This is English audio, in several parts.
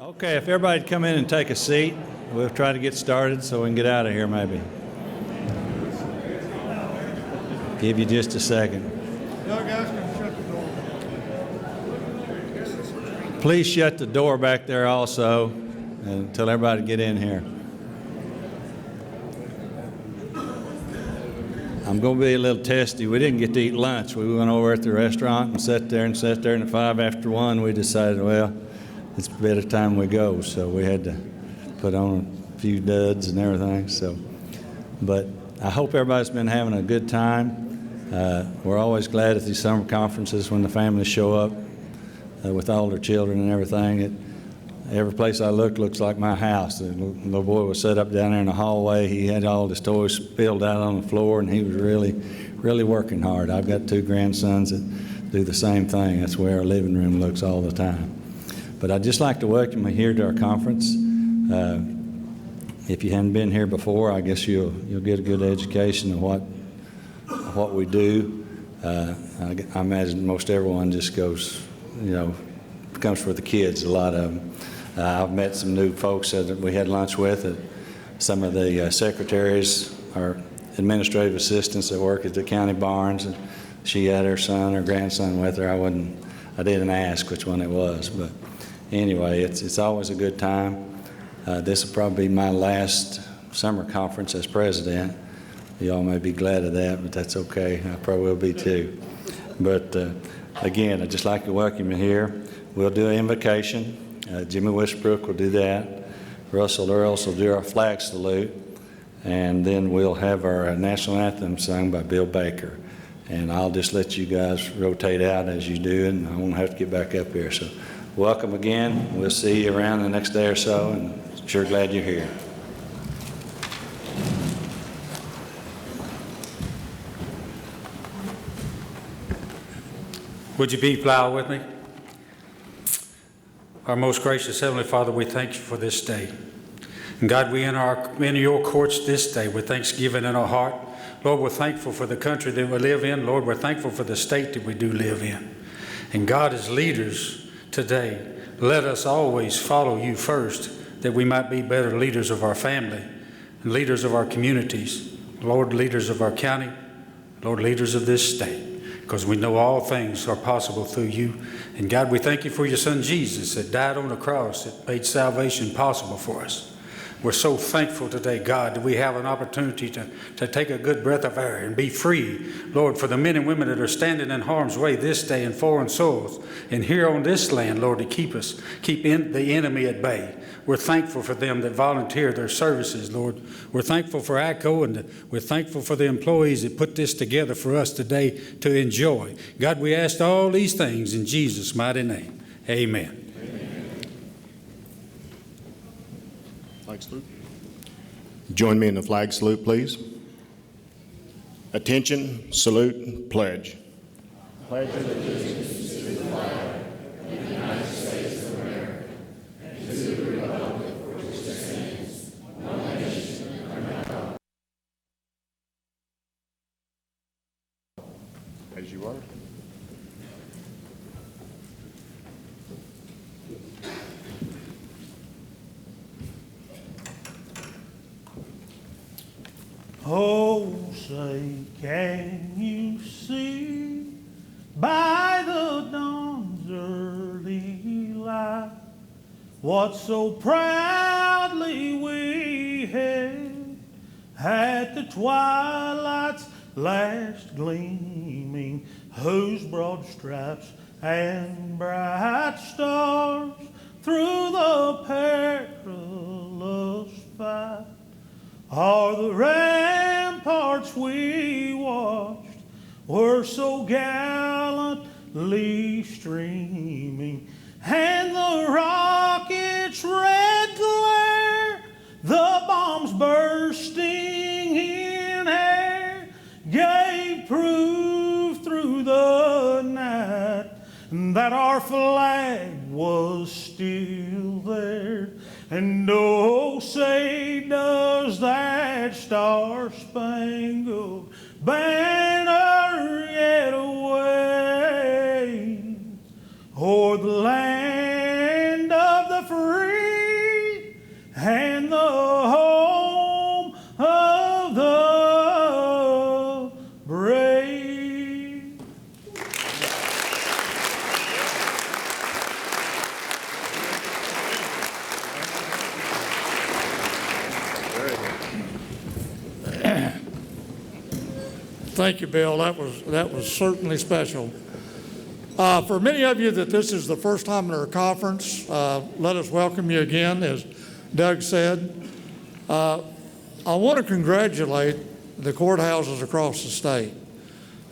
Okay, if everybody'd come in and take a seat, we'll try to get started so we can get out of here maybe. Give you just a second. Please shut the door back there also and tell everybody to get in here. I'm going to be a little testy. We didn't get to eat lunch. We went over at the restaurant and sat there, and at 5 after 1 we decided, well, it's better time we go. So we had to put on a few duds and everything. But I hope everybody's been having a good time. We're always glad at these summer conferences when the families show up with all their children and everything. Every place I look looks like my house. The little boy was set up down there in the hallway. He had all his toys spilled out on the floor, and he was really, really working hard. I've got 2 grandsons that do the same thing. That's where our living room looks all the time. But I'd just like to welcome you here to our conference. If you hadn't been here before, I guess you'll get a good education of what we do. I imagine most everyone just goes, comes for the kids, a lot of them. I've met some new folks that we had lunch with. Some of the secretaries are administrative assistants that work at the county barns, and she had her son or grandson with her. I didn't ask which one it was, but anyway, it's always a good time. This will probably be my last summer conference as president. Y'all may be glad of that, but that's okay. I probably will be too. But again, I'd just like to welcome you here. We'll do an invocation. Jimmy Westbrook will do that. Russell Earls will do our flag salute. And then we'll have our national anthem sung by Bill Baker. And I'll just let you guys rotate out as you do, and I won't have to get back up here. So welcome again. We'll see you around the next day or so, and sure glad you're here. Would you be loud with me? Our most gracious Heavenly Father, we thank you for this day. And God, we enter your courts this day with thanksgiving in our heart. Lord, we're thankful for the country that we live in. Lord, we're thankful for the state that we do live in. And God, as leaders today, let us always follow you first, that we might be better leaders of our family, and leaders of our communities, Lord, leaders of our county, Lord, leaders of this state. Because we know all things are possible through you. And God, we thank you for your son Jesus that died on the cross, that made salvation possible for us. We're so thankful today, God, that we have an opportunity to take a good breath of air and be free, Lord, for the men and women that are standing in harm's way this day in foreign soils and here on this land, Lord, to keep the enemy at bay. We're thankful for them that volunteer their services, Lord. We're thankful for ACCO, and we're thankful for the employees that put this together for us today to enjoy. God, we ask all these things in Jesus' mighty name. Amen. Flag salute. Join me in the flag salute, please. Attention, salute, pledge. Pledge allegiance to the flag of the United States of America and to the republic for which it stands, one nation under God. As you are. Oh, say, can you see by the dawn's early light what so proudly we hailed at the twilight's last gleaming, whose broad stripes and bright stars through the perilous fight are the ramparts we watched were so gallantly streaming, and the rocket's red glare, the bombs bursting in air, gave proof through the night that our flag was still there. And oh, say does that star-spangled banner yet wave o'er the land of the free Thank you, Bill. That was certainly special. For many of you that this is the first time in our conference, let us welcome you again, as Doug said. I want to congratulate the courthouses across the state.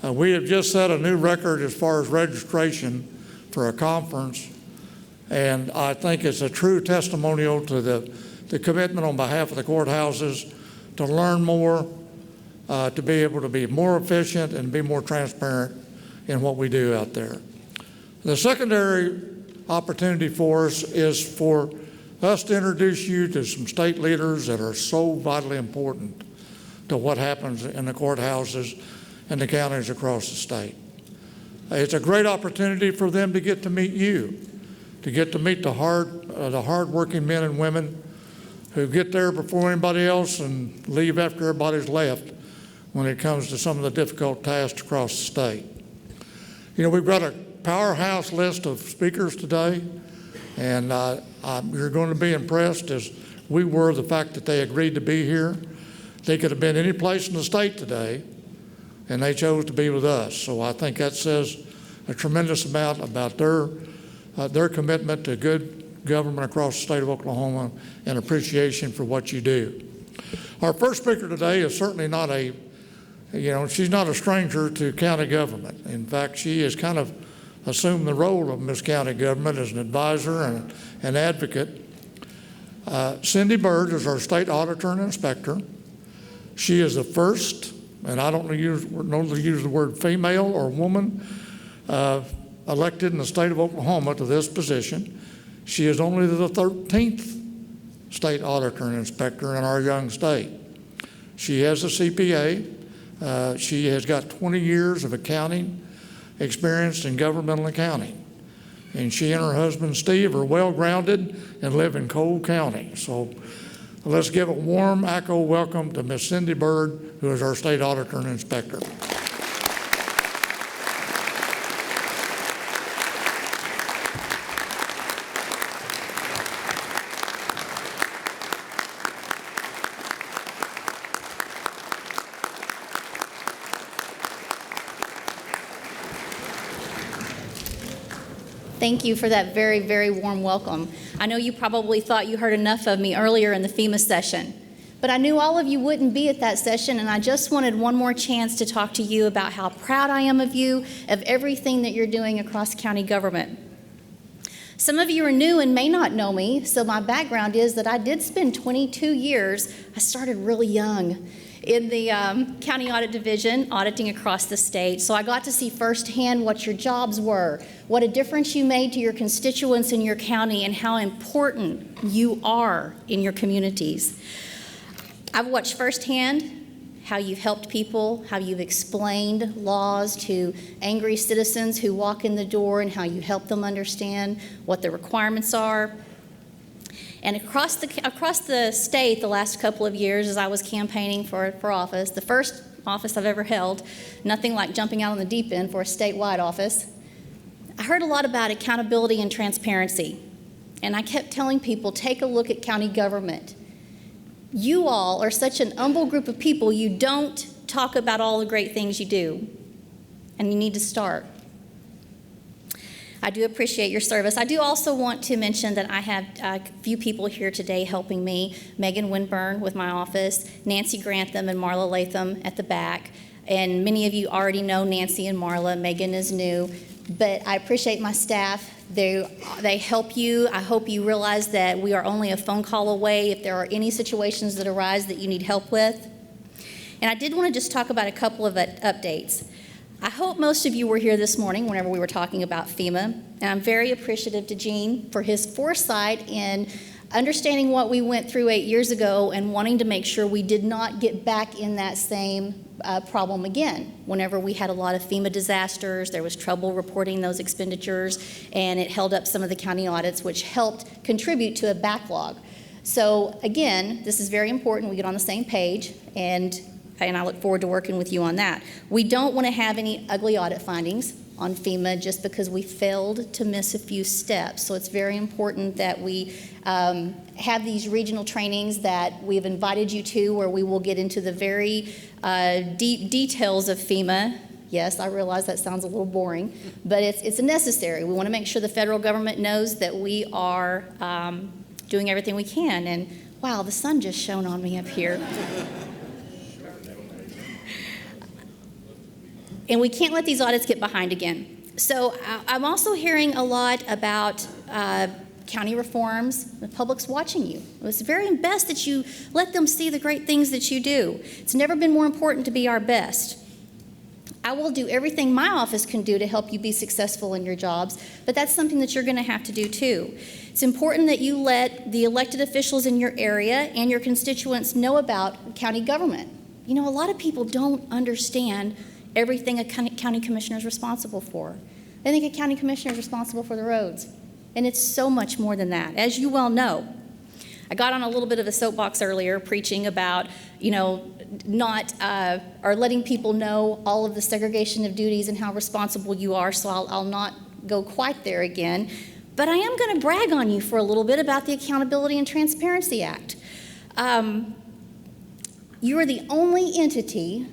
We have just set a new record as far as registration for a conference, and I think it's a true testimonial to the commitment on behalf of the courthouses to learn more, to be able to be more efficient and be more transparent in what we do out there. The secondary opportunity for us is for us to introduce you to some state leaders that are so vitally important to what happens in the courthouses and the counties across the state. It's a great opportunity for them to get to meet you, to get to meet the hard-working men and women who get there before anybody else and leave after everybody's left when it comes to some of the difficult tasks across the state. You know, we've got a powerhouse list of speakers today, and you're going to be impressed, as we were, the fact that they agreed to be here. They could have been any place in the state today, and they chose to be with us. So I think that says a tremendous amount about their commitment to good government across the state of Oklahoma and appreciation for what you do. Our first speaker today is certainly not she's not a stranger to county government. In fact, she has kind of assumed the role of Miss County Government as an advisor and an advocate. Cindy Byrd is our state auditor and inspector. She is the first, and I don't normally use the word female or woman, elected in the state of Oklahoma to this position. She is only the 13th state auditor and inspector in our young state. She has a CPA. She has got 20 years of accounting experience in governmental accounting. And she and her husband, Steve, are well-grounded and live in Cole County. So let's give a warm ACCO welcome to Miss Cindy Byrd, who is our state auditor and inspector. Thank you for that very, very warm welcome. I know you probably thought you heard enough of me earlier in the FEMA session, but I knew all of you wouldn't be at that session, and I just wanted one more chance to talk to you about how proud I am of you, of everything that you're doing across county government. Some of you are new and may not know me, so my background is that I did spend 22 years. I started really young in the County Audit Division, auditing across the state. So I got to see firsthand what your jobs were, what a difference you made to your constituents in your county, and how important you are in your communities. I've watched firsthand how you've helped people, how you've explained laws to angry citizens who walk in the door, and how you help them understand what the requirements are. And across the state the last couple of years, as I was campaigning for office, the first office I've ever held, nothing like jumping out on the deep end for a statewide office, I heard a lot about accountability and transparency. And I kept telling people, take a look at county government. You all are such an humble group of people, you don't talk about all the great things you do. And you need to start. I do appreciate your service. I do also want to mention that I have a few people here today helping me. Megan Winburn with my office, Nancy Grantham and Marla Latham at the back. And many of you already know Nancy and Marla. Megan is new. But I appreciate my staff. They help you. I hope you realize that we are only a phone call away if there are any situations that arise that you need help with. And I did want to just talk about a couple of updates. I hope most of you were here this morning whenever we were talking about FEMA, and I'm very appreciative to Gene for his foresight in understanding what we went through 8 years ago and wanting to make sure we did not get back in that same problem again. Whenever we had a lot of FEMA disasters, there was trouble reporting those expenditures, and it held up some of the county audits, which helped contribute to a backlog. So again, this is very important. We get on the same page, and I look forward to working with you on that. We don't want to have any ugly audit findings. on FEMA just because we failed to miss a few steps. So it's very important that we have these regional trainings that we've invited you to, where we will get into the very deep details of FEMA. Yes, I realize that sounds a little boring, but it's necessary. We want to make sure the federal government knows that we are doing everything we can. And wow, the sun just shone on me up here. And we can't let these audits get behind again. So I'm also hearing a lot about county reforms. The public's watching you. It's very best that you let them see the great things that you do. It's never been more important to be our best. I will do everything my office can do to help you be successful in your jobs, but that's something that you're going to have to do too. It's important that you let the elected officials in your area and your constituents know about county government. You know, a lot of people don't understand everything a county commissioner is responsible for. They think a county commissioner is responsible for the roads, and it's so much more than that, as you well know. I got on a little bit of a soapbox earlier preaching about, you know, not or letting people know all of the segregation of duties and how responsible you are, so I'll not go quite there again. But I am going to brag on you for a little bit about the Accountability and Transparency Act. You are the only entity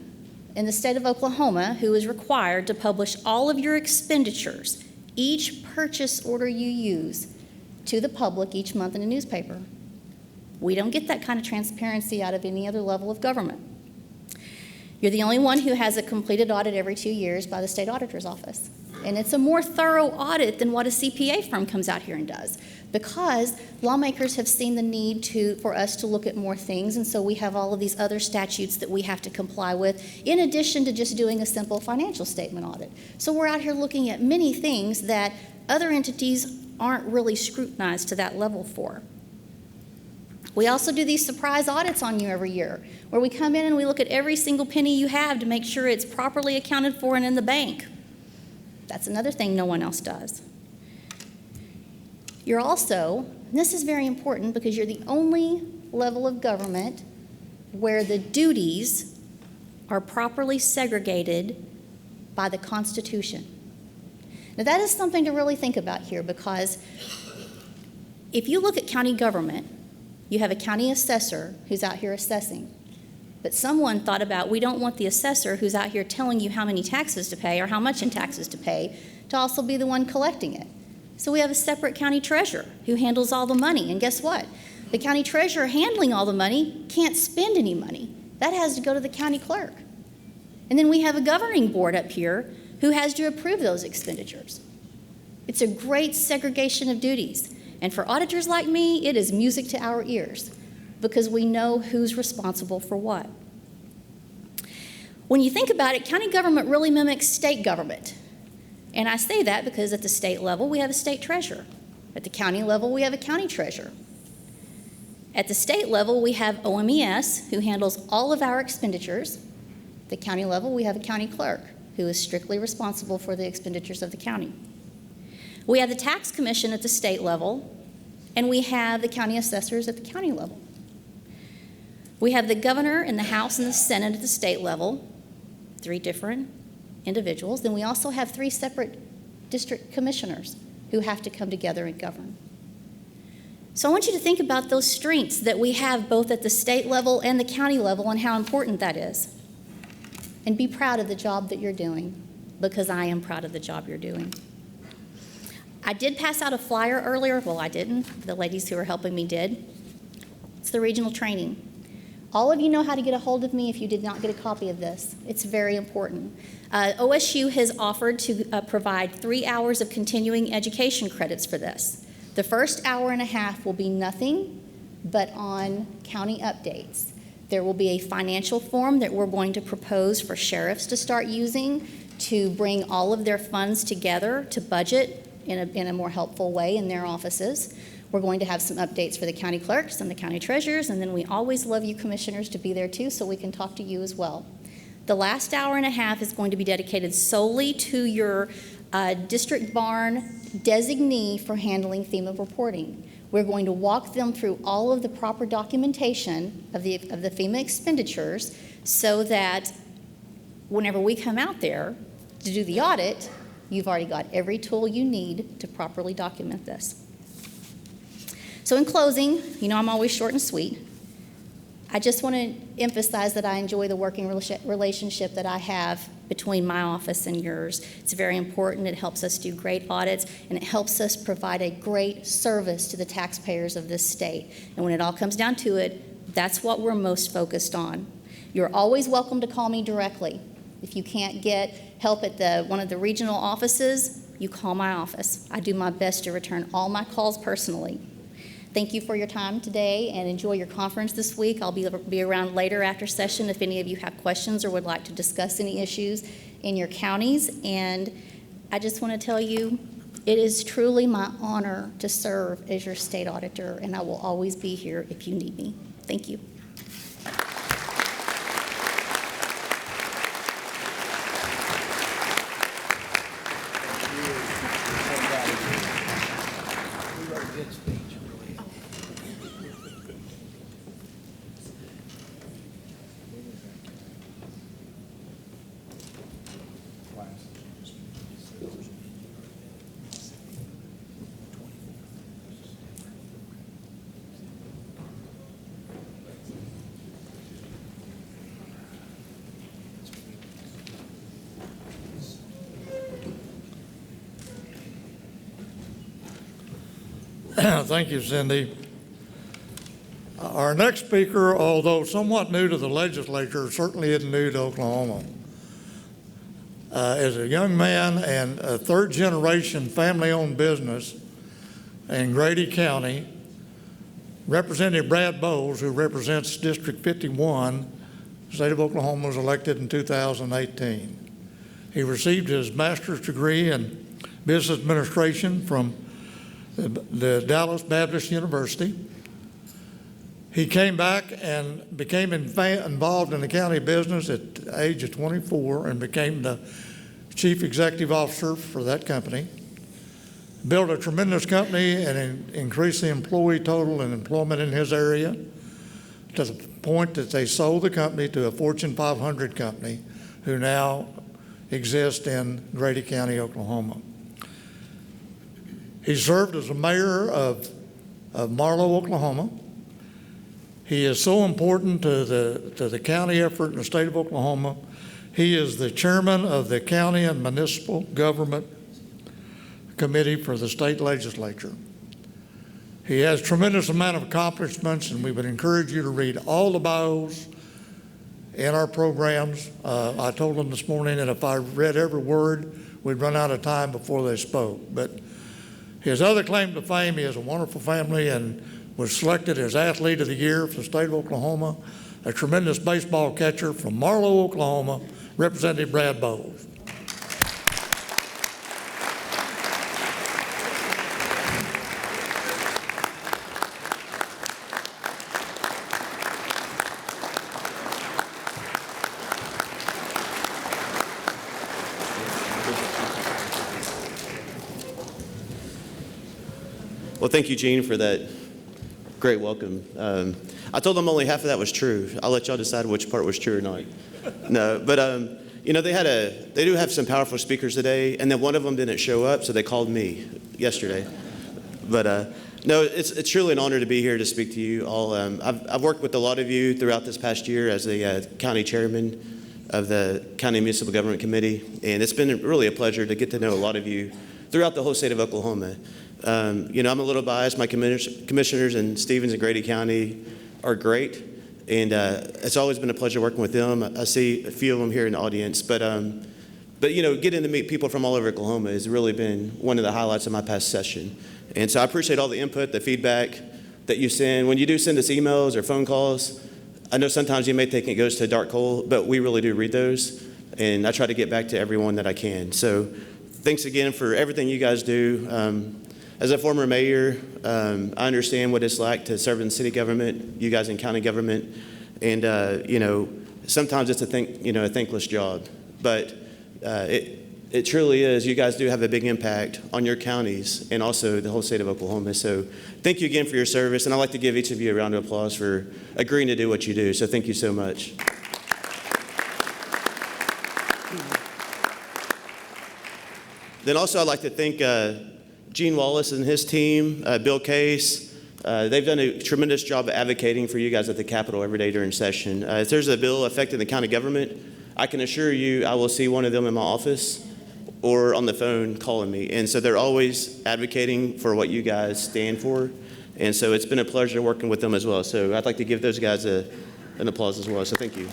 in the state of Oklahoma who is required to publish all of your expenditures, each purchase order you use, to the public each month in a newspaper. We don't get that kind of transparency out of any other level of government. You're the only one who has a completed audit every 2 years by the state auditor's office. And it's a more thorough audit than what a CPA firm comes out here and does, because lawmakers have seen the need for us to look at more things, and so we have all of these other statutes that we have to comply with, in addition to just doing a simple financial statement audit. So we're out here looking at many things that other entities aren't really scrutinized to that level for. We also do these surprise audits on you every year, where we come in and we look at every single penny you have to make sure it's properly accounted for and in the bank. That's another thing no one else does. You're also, and this is very important because you're the only level of government where the duties are properly segregated by the Constitution. Now that is something to really think about here, because if you look at county government, you have a county assessor who's out here assessing. But someone thought about, we don't want the assessor who's out here telling you how many taxes to pay or how much in taxes to pay to also be the one collecting it. So we have a separate county treasurer who handles all the money. And guess what? The county treasurer handling all the money can't spend any money. That has to go to the county clerk. And then we have a governing board up here who has to approve those expenditures. It's a great segregation of duties. And for auditors like me, it is music to our ears, because we know who's responsible for what. When you think about it, county government really mimics state government. And I say that because at the state level, we have a state treasurer. At the county level, we have a county treasurer. At the state level, we have OMES, who handles all of our expenditures. At the county level, we have a county clerk, who is strictly responsible for the expenditures of the county. We have the tax commission at the state level, and we have the county assessors at the county level. We have the governor and the House and the Senate at the state level, 3 different individuals. Then we also have 3 separate district commissioners who have to come together and govern. So I want you to think about those strengths that we have both at the state level and the county level and how important that is. And be proud of the job that you're doing, because I am proud of the job you're doing. I did pass out a flyer earlier. Well, I didn't. The ladies who were helping me did. It's the regional training. All of you know how to get a hold of me if you did not get a copy of this. It's very important. OSU has offered to provide 3 hours of continuing education credits for this. The first hour and a half will be nothing but on county updates. There will be a financial form that we're going to propose for sheriffs to start using to bring all of their funds together to budget in a more helpful way in their offices. We're going to have some updates for the county clerks and the county treasurers, and then we always love you commissioners to be there too, so we can talk to you as well. The last hour and a half is going to be dedicated solely to your district barn designee for handling FEMA reporting. We're going to walk them through all of the proper documentation of the FEMA expenditures, so that whenever we come out there to do the audit, You've already got every tool you need to properly document this. So in closing, you know I'm always short and sweet. I just want to emphasize that I enjoy the working relationship that I have between my office and yours. It's very important. It helps us do great audits, and it helps us provide a great service to the taxpayers of this state. And when it all comes down to it, that's what we're most focused on. You're always welcome to call me directly. If you can't get help at one of the regional offices, you call my office. I do my best to return all my calls personally. Thank you for your time today, and enjoy your conference this week. I'll be around later after session if any of you have questions or would like to discuss any issues in your counties. And I just want to tell you, it is truly my honor to serve as your state auditor, and I will always be here if you need me. Thank you. Thank you, Cindy. Our next speaker, although somewhat new to the legislature, certainly isn't new to Oklahoma. As a young man and a third-generation family-owned business in Grady County, Representative Brad Boles, who represents District 51, the state of Oklahoma, was elected in 2018. He received his master's degree in business administration from the Dallas Baptist University. He came back and became involved in the county business at the age of 24 and became the chief executive officer for that company. Built a tremendous company and increased the employee total and employment in his area to the point that they sold the company to a Fortune 500 company who now exists in Grady County, Oklahoma. He served as the mayor of Marlow, Oklahoma. He is so important to the county effort in the state of Oklahoma. He is the chairman of the County and Municipal Government Committee for the state legislature. He has a tremendous amount of accomplishments, and we would encourage you to read all the bios in our programs. I told them this morning that if I read every word, we'd run out of time before they spoke. But his other claim to fame, he has a wonderful family and was selected as Athlete of the Year for the state of Oklahoma, a tremendous baseball catcher from Marlow, Oklahoma, Representative Brad Boles. Well, thank you, Gene, for that great welcome. I told them only half of that was true. I'll let y'all decide which part was true or not. No, but you know, they do have some powerful speakers today, and then one of them didn't show up, so they called me yesterday. But no, it's truly an honor to be here to speak to you all. I've worked with a lot of you throughout this past year as the county chairman of the County Municipal Government Committee, and it's been really a pleasure to get to know a lot of you throughout the whole state of Oklahoma. You know, I'm a little biased. My commissioners in Stevens and Grady County are great, and it's always been a pleasure working with them. I see a few of them here in the audience, but you know, getting to meet people from all over Oklahoma has really been one of the highlights of my past session. And so I appreciate all the input, the feedback that you send. When you do send us emails or phone calls, I know sometimes you may think it goes to a dark hole, but we really do read those, and I try to get back to everyone that I can. So thanks again for everything you guys do. As a former mayor, I understand what it's like to serve in city government, you guys in county government, and you know, sometimes it's a thankless job, but it truly is. You guys do have a big impact on your counties and also the whole state of Oklahoma. So thank you again for your service, and I'd like to give each of you a round of applause for agreeing to do what you do. So thank you so much. Then also I'd like to thank Gene Wallace and his team, Bill Case. They've done a tremendous job of advocating for you guys at the Capitol every day during session. If there's a bill affecting the county government, I can assure you I will see one of them in my office or on the phone calling me. And so they're always advocating for what you guys stand for. And so it's been a pleasure working with them as well. So I'd like to give those guys an applause as well. So thank you.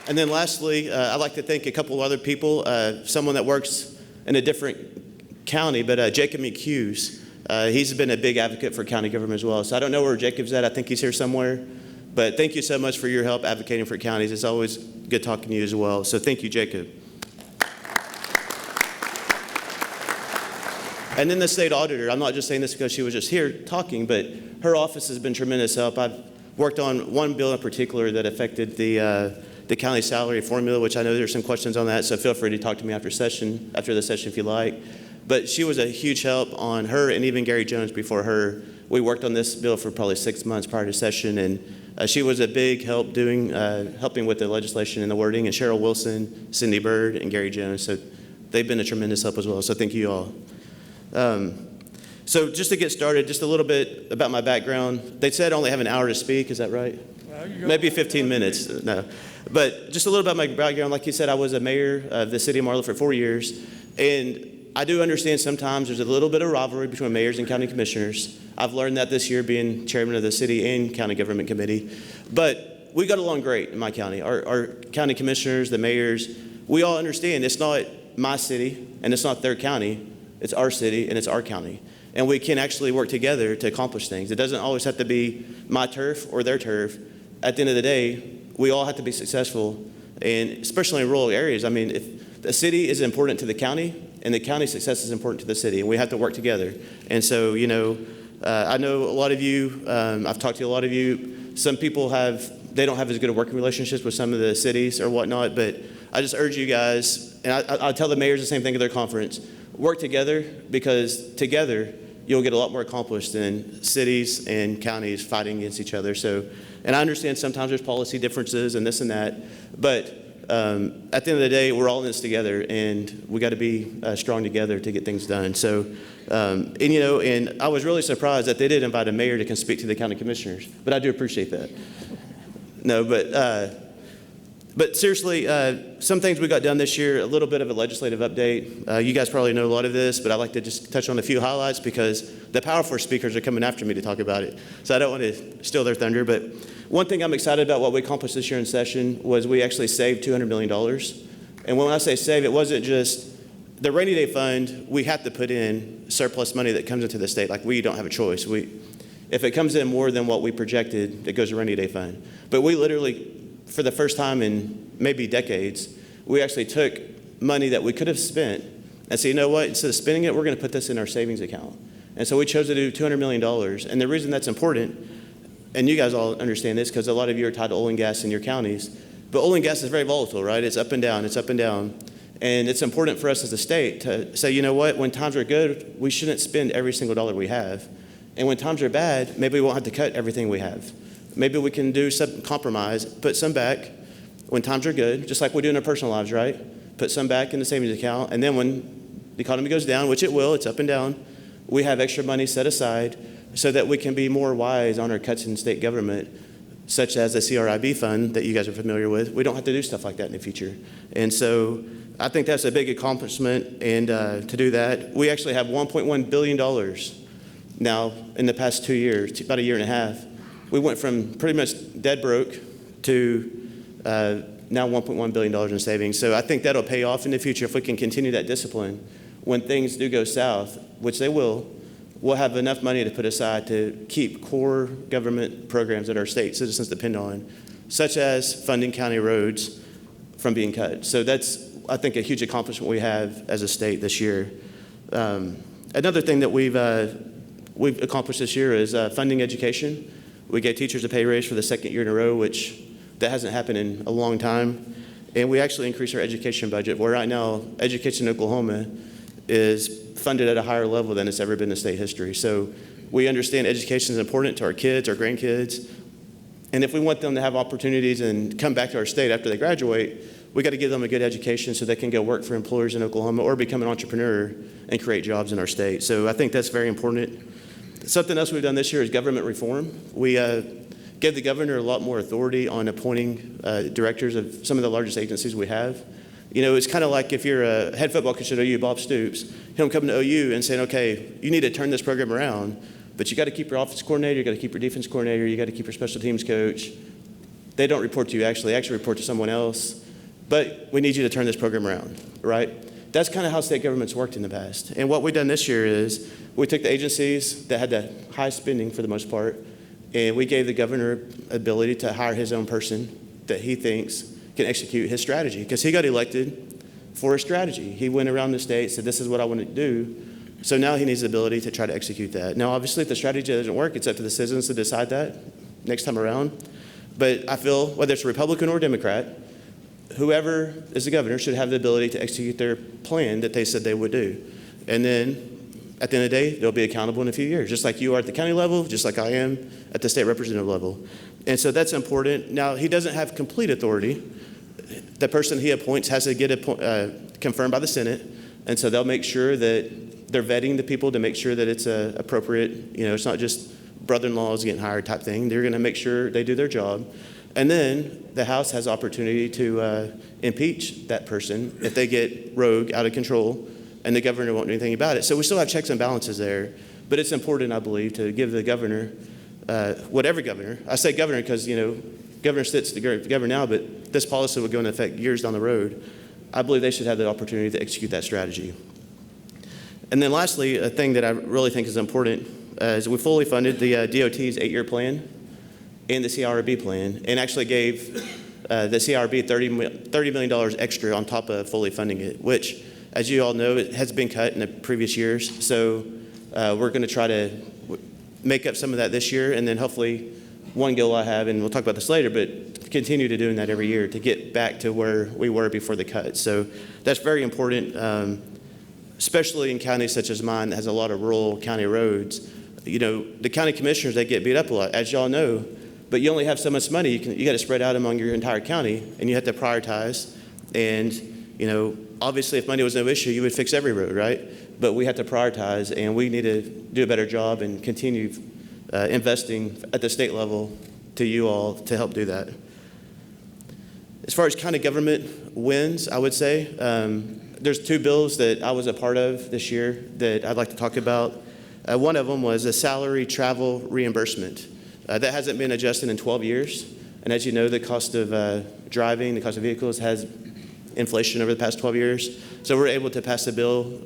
And then lastly, I'd like to thank a couple other people, someone that works in a different county, but Jacob McHughes. He's been a big advocate for county government as well. So I don't know where Jacob's at. I think he's here somewhere. But thank you so much for your help advocating for counties. It's always good talking to you as well. So thank you, Jacob. And then the state auditor. I'm not just saying this because she was just here talking, but her office has been tremendous help. I've worked on one bill in particular that affected the county salary formula, which I know there's some questions on that. So feel free to talk to me after the session if you like. But she was a huge help on her, and even Gary Jones before her. We worked on this bill for probably 6 months prior to session, and she was a big help helping with the legislation and the wording, and Cheryl Wilson, Cindy Bird, and Gary Jones. So they've been a tremendous help as well. So thank you all. So just to get started, just a little bit about my background. They said I only have an hour to speak. Is that right? Maybe 15 minutes. No. But just a little about my background. Like you said, I was a mayor of the city of Marlow for 4 years. And I do understand sometimes there's a little bit of rivalry between mayors and county commissioners. I've learned that this year being chairman of the city and county government committee. But we got along great in my county. Our county commissioners, the mayors, we all understand it's not my city and it's not their county. It's our city and it's our county. And we can actually work together to accomplish things. It doesn't always have to be my turf or their turf. At the end of the day, we all have to be successful, and especially in rural areas. I mean, if the city is important to the county, and the county success is important to the city, and we have to work together. And so, I know a lot of you, I've talked to a lot of you, some people they don't have as good a working relationships with some of the cities or whatnot, but I just urge you guys, and I tell the mayors the same thing at their conference, work together, because together you'll get a lot more accomplished than cities and counties fighting against each other. So, and I understand sometimes there's policy differences and this and that, but at the end of the day, we're all in this together, and we got to be strong together to get things done. So, and I was really surprised that they did invite a mayor to come speak to the county commissioners, but I do appreciate that. No, but seriously, some things we got done this year, a little bit of a legislative update. You guys probably know a lot of this, but I'd like to just touch on a few highlights because the powerful speakers are coming after me to talk about it. So I don't want to steal their thunder, but one thing I'm excited about what we accomplished this year in session was we actually saved $200 million. And when I say save, it wasn't just the rainy day fund. We have to put in surplus money that comes into the state. Like, we don't have a choice. If it comes in more than what we projected, it goes to rainy day fund. But we literally, for the first time in maybe decades, we actually took money that we could have spent and said, you know what, instead of spending it, we're going to put this in our savings account. And so we chose to do $200 million. And the reason that's important, and you guys all understand this because a lot of you are tied to oil and gas in your counties, but oil and gas is very volatile, right? It's up and down, it's up and down. And it's important for us as a state to say, you know what, when times are good, we shouldn't spend every single dollar we have. And when times are bad, maybe we won't have to cut everything we have. Maybe we can do some compromise, put some back when times are good, just like we do in our personal lives, right? Put some back in the savings account, and then when the economy goes down, which it will, it's up and down, we have extra money set aside so that we can be more wise on our cuts in state government, such as the CRIB fund that you guys are familiar with. We don't have to do stuff like that in the future. And so I think that's a big accomplishment, and to do that, we actually have $1.1 billion now in the past 2 years, about a year and a half. We went from pretty much dead broke to now $1.1 billion in savings. So I think that'll pay off in the future if we can continue that discipline. When things do go south, which they will, we'll have enough money to put aside to keep core government programs that our state citizens depend on, such as funding county roads from being cut. So that's, I think, a huge accomplishment we have as a state this year. Another thing that we've accomplished this year is funding education. We gave teachers a pay raise for the second year in a row, which that hasn't happened in a long time. And we actually increased our education budget, where right now education in Oklahoma is funded at a higher level than it's ever been in state history. So we understand education is important to our kids, our grandkids. And if we want them to have opportunities and come back to our state after they graduate, we got to give them a good education so they can go work for employers in Oklahoma or become an entrepreneur and create jobs in our state. So I think that's very important. Something else we've done this year is government reform. We gave the governor a lot more authority on appointing directors of some of the largest agencies we have. You know, it's kind of like if you're a head football coach at OU, Bob Stoops, him coming to OU and saying, okay, you need to turn this program around, but you got to keep your offense coordinator, you got to keep your defense coordinator, you got to keep your special teams coach. They don't report to you, actually report to someone else, but we need you to turn this program around, right? That's kind of how state governments worked in the past. And what we've done this year is we took the agencies that had the high spending for the most part, and we gave the governor ability to hire his own person that he thinks can execute his strategy, because he got elected for a strategy. He went around the state, said, this is what I want to do. So now he needs the ability to try to execute that. Now, obviously, if the strategy doesn't work, it's up to the citizens to decide that next time around. But I feel whether it's a Republican or Democrat, whoever is the governor should have the ability to execute their plan that they said they would do. And then at the end of the day, they'll be accountable in a few years, just like you are at the county level, just like I am at the state representative level. And so that's important. Now, he doesn't have complete authority. The person he appoints has to get confirmed by the Senate. And so they'll make sure that they're vetting the people to make sure that it's appropriate. You know, it's not just brother-in-laws getting hired type thing. They're going to make sure they do their job. And then the House has opportunity to impeach that person if they get rogue, out of control, and the governor won't do anything about it. So we still have checks and balances there. But it's important, I believe, to give the governor, whatever governor, I say governor because, you know, governor sits to govern now, but this policy will go into effect years down the road. I believe they should have the opportunity to execute that strategy. And then lastly, a thing that I really think is important is we fully funded the DOT's 8-year plan and the CRB plan, and actually gave the CRB $30 million extra on top of fully funding it, which, as you all know, it has been cut in the previous years. So we're going to try to make up some of that this year, and then hopefully one goal I have, and we'll talk about this later, but continue to doing that every year to get back to where we were before the cut. So that's very important, especially in counties such as mine that has a lot of rural county roads. You know, the county commissioners, they get beat up a lot, as y'all know, but you only have so much money. You got to spread out among your entire county, and you have to prioritize. And, you know, obviously if money was no issue, you would fix every road, right? But we have to prioritize, and we need to do a better job and continue investing at the state level to you all to help do that. As far as county government wins, I would say, there's 2 bills that I was a part of this year that I'd like to talk about. One of them was a salary travel reimbursement. That hasn't been adjusted in 12 years. And as you know, the cost of driving, the cost of vehicles has inflation over the past 12 years. So we're able to pass a bill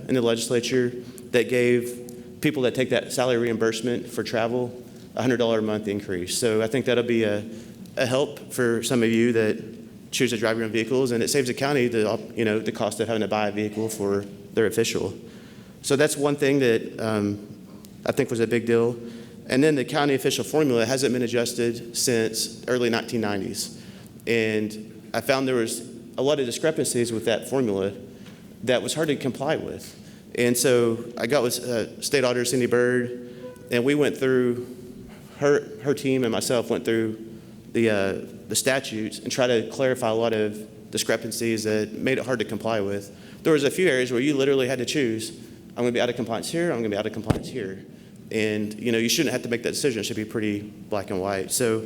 in the legislature that gave people that take that salary reimbursement for travel a $100 a month increase. So I think that'll be a help for some of you that choose to drive your own vehicles, and it saves the county the cost of having to buy a vehicle for their official. So that's one thing that I think was a big deal. And then the county official formula hasn't been adjusted since early 1990s. And I found there was a lot of discrepancies with that formula that was hard to comply with. And so I got with State Auditor Cindy Bird, and we went through, her team and myself went through the statutes and tried to clarify a lot of discrepancies that made it hard to comply with. There was a few areas where you literally had to choose, I'm going to be out of compliance here, I'm going to be out of compliance here. And, you know, you shouldn't have to make that decision. It should be pretty black and white. So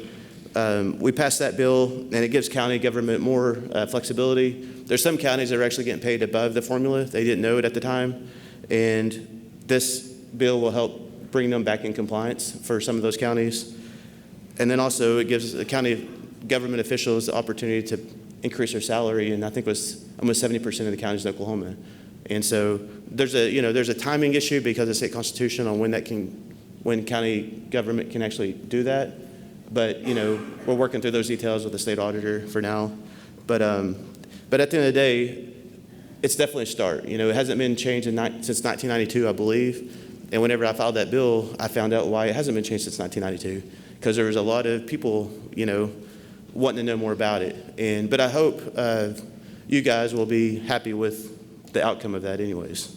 we passed that bill, and it gives county government more flexibility. There's some counties that are actually getting paid above the formula. They didn't know it at the time. And this bill will help bring them back in compliance for some of those counties. And then also it gives the county government officials the opportunity to increase their salary, and I think it was almost 70% of the counties in Oklahoma. And so there's a timing issue because of the state constitution on when county government can actually do that. But, you know, we're working through those details with the state auditor for now. But at the end of the day, it's definitely a start. You know, it hasn't been changed since 1992, I believe. And whenever I filed that bill, I found out why it hasn't been changed since 1992. Because there was a lot of people, you know, wanting to know more about it. But I hope you guys will be happy with the outcome of that anyways.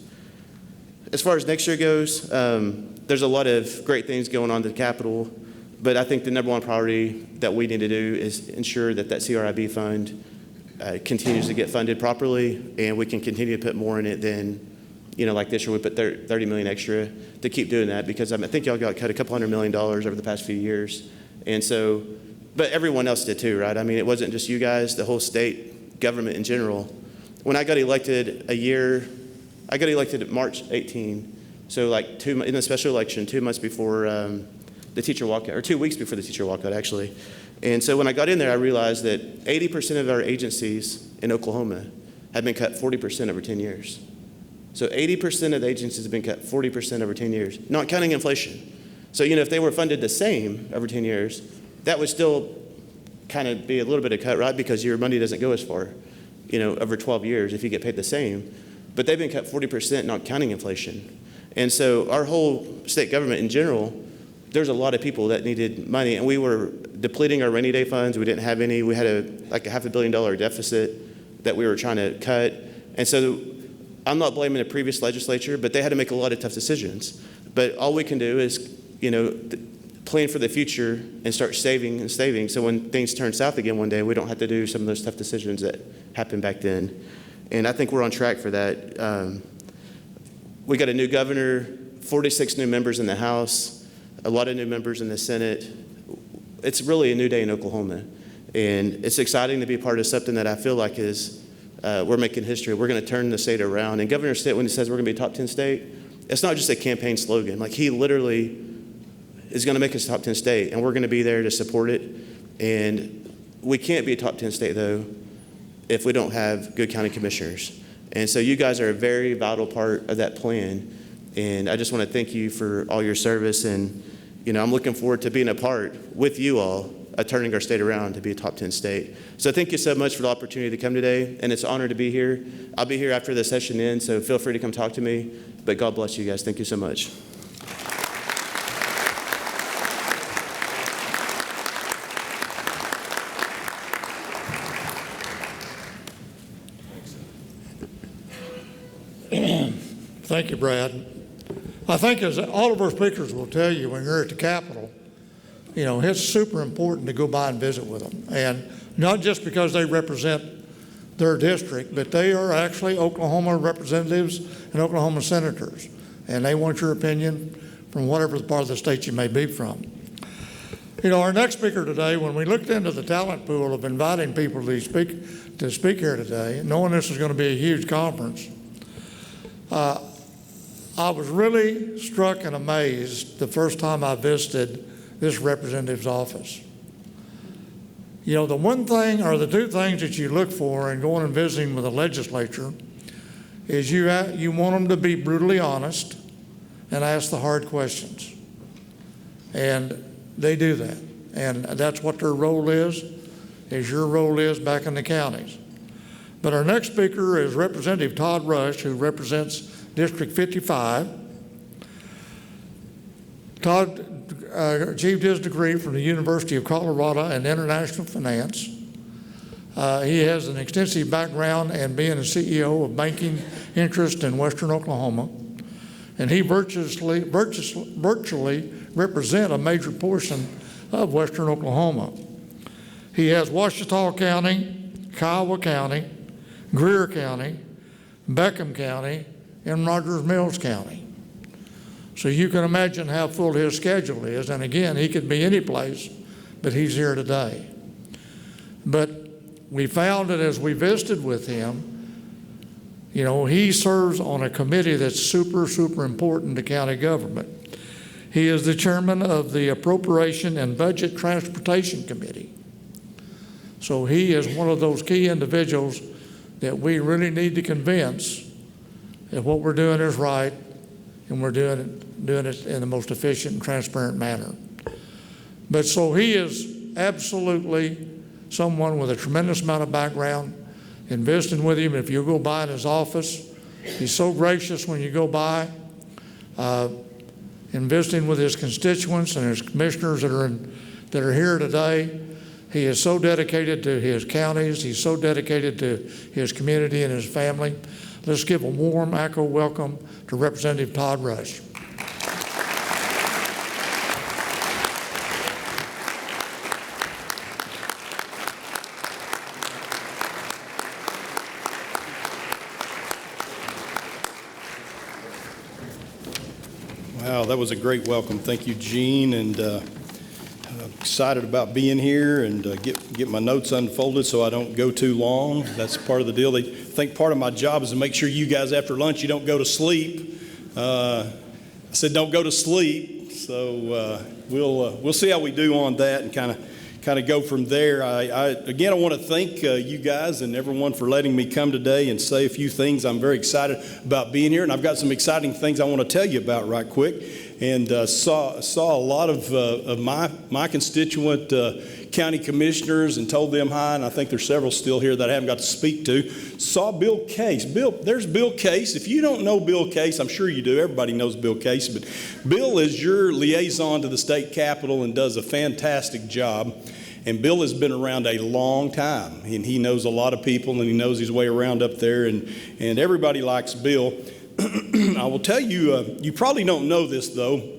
As far as next year goes, there's a lot of great things going on at the Capitol, but I think the number one priority that we need to do is ensure that that CRIB fund continues to get funded properly, and we can continue to put more in it than, like this year we put 30 million extra to keep doing that, because I think y'all got cut a couple $100 million over the past few years. And so, but everyone else did too, right? I mean, it wasn't just you guys, the whole state government in general. When I got elected I got elected March 18. So like in the special election, 2 months before the teacher walkout, or 2 weeks before the teacher walkout, actually. And so when I got in there, I realized that 80% of our agencies in Oklahoma had been cut 40% over 10 years. So 80% of the agencies have been cut 40% over 10 years, not counting inflation. So, if they were funded the same over 10 years, that would still kind of be a little bit of cut, right? Because your money doesn't go as far, over 12 years if you get paid the same. But they've been cut 40%, not counting inflation. And so our whole state government in general, there's a lot of people that needed money, and we were depleting our rainy day funds. We didn't have any. We had a $500 million deficit that we were trying to cut. And so I'm not blaming the previous legislature, but they had to make a lot of tough decisions. But all we can do is, plan for the future and start saving and saving, so when things turn south again one day, we don't have to do some of those tough decisions that happened back then. And I think we're on track for that. We got a new governor, 46 new members in the House, a lot of new members in the Senate. It's really a new day in Oklahoma. And it's exciting to be part of something that I feel like is, we're making history. We're going to turn the state around. And Governor Stitt, when he says we're going to be a top 10 state, it's not just a campaign slogan. Like, he literally is going to make us a top 10 state, and we're going to be there to support it. And we can't be a top 10 state, though, if we don't have good county commissioners. And so you guys are a very vital part of that plan. And I just want to thank you for all your service. And, I'm looking forward to being a part with you all of turning our state around to be a top 10 state. So thank you so much for the opportunity to come today. And it's an honor to be here. I'll be here after the session ends, so feel free to come talk to me. But God bless you guys. Thank you so much. Thank you, Brad. I think, as all of our speakers will tell you, when you're at the Capitol, it's super important to go by and visit with them. And not just because they represent their district, but they are actually Oklahoma representatives and Oklahoma senators. And they want your opinion from whatever part of the state you may be from. Our next speaker today, when we looked into the talent pool of inviting people to speak here today, knowing this is going to be a huge conference, I was really struck and amazed the first time I visited this representative's office. The one thing, or the two things that you look for in going and visiting with the legislature, is you want them to be brutally honest and ask the hard questions. And they do that. And that's what their role is your role is back in the counties. But our next speaker is Representative Todd Russ, who represents District 55. Todd achieved his degree from the University of Colorado in International Finance. He has an extensive background in being a CEO of banking interest in Western Oklahoma. And he virtually represent a major portion of Western Oklahoma. He has Ouachita County, Kiowa County, Greer County, Beckham County, and Rogers Mills County. So you can imagine how full his schedule is. And again, he could be any place, but he's here today. But we found that as we visited with him, he serves on a committee that's super, super important to county government. He is the chairman of the Appropriation and Budget Transportation Committee. So he is one of those key individuals that we really need to convince that what we're doing is right, and we're doing it in the most efficient and transparent manner. But so he is absolutely someone with a tremendous amount of background. In visiting with him, if you go by in his office, he's so gracious when you go by. In visiting with his constituents and his commissioners that are here today, he is so dedicated to his counties. He's so dedicated to his community and his family. Let's give a warm ACCO welcome to Representative Todd Russ. Wow, that was a great welcome. Thank you, Gene, and I'm excited about being here and get my notes unfolded so I don't go too long. That's part of the deal. They think part of my job is to make sure you guys after lunch you don't go to sleep. I said don't go to sleep, so we'll see how we do on that and kind of go from there. Again, I want to thank you guys and everyone for letting me come today and say a few things. I'm very excited about being here, and I've got some exciting things I want to tell you about right quick. And saw a lot of my constituent county commissioners and told them hi, and I think there's several still here that I haven't got to speak to. Saw Bill Case. There's Bill Case. If you don't know Bill Case, I'm sure you do. Everybody knows Bill Case, but Bill is your liaison to the state capitol and does a fantastic job. And Bill has been around a long time, and he knows a lot of people, and he knows his way around up there, and everybody likes Bill. I will tell you, you probably don't know this though.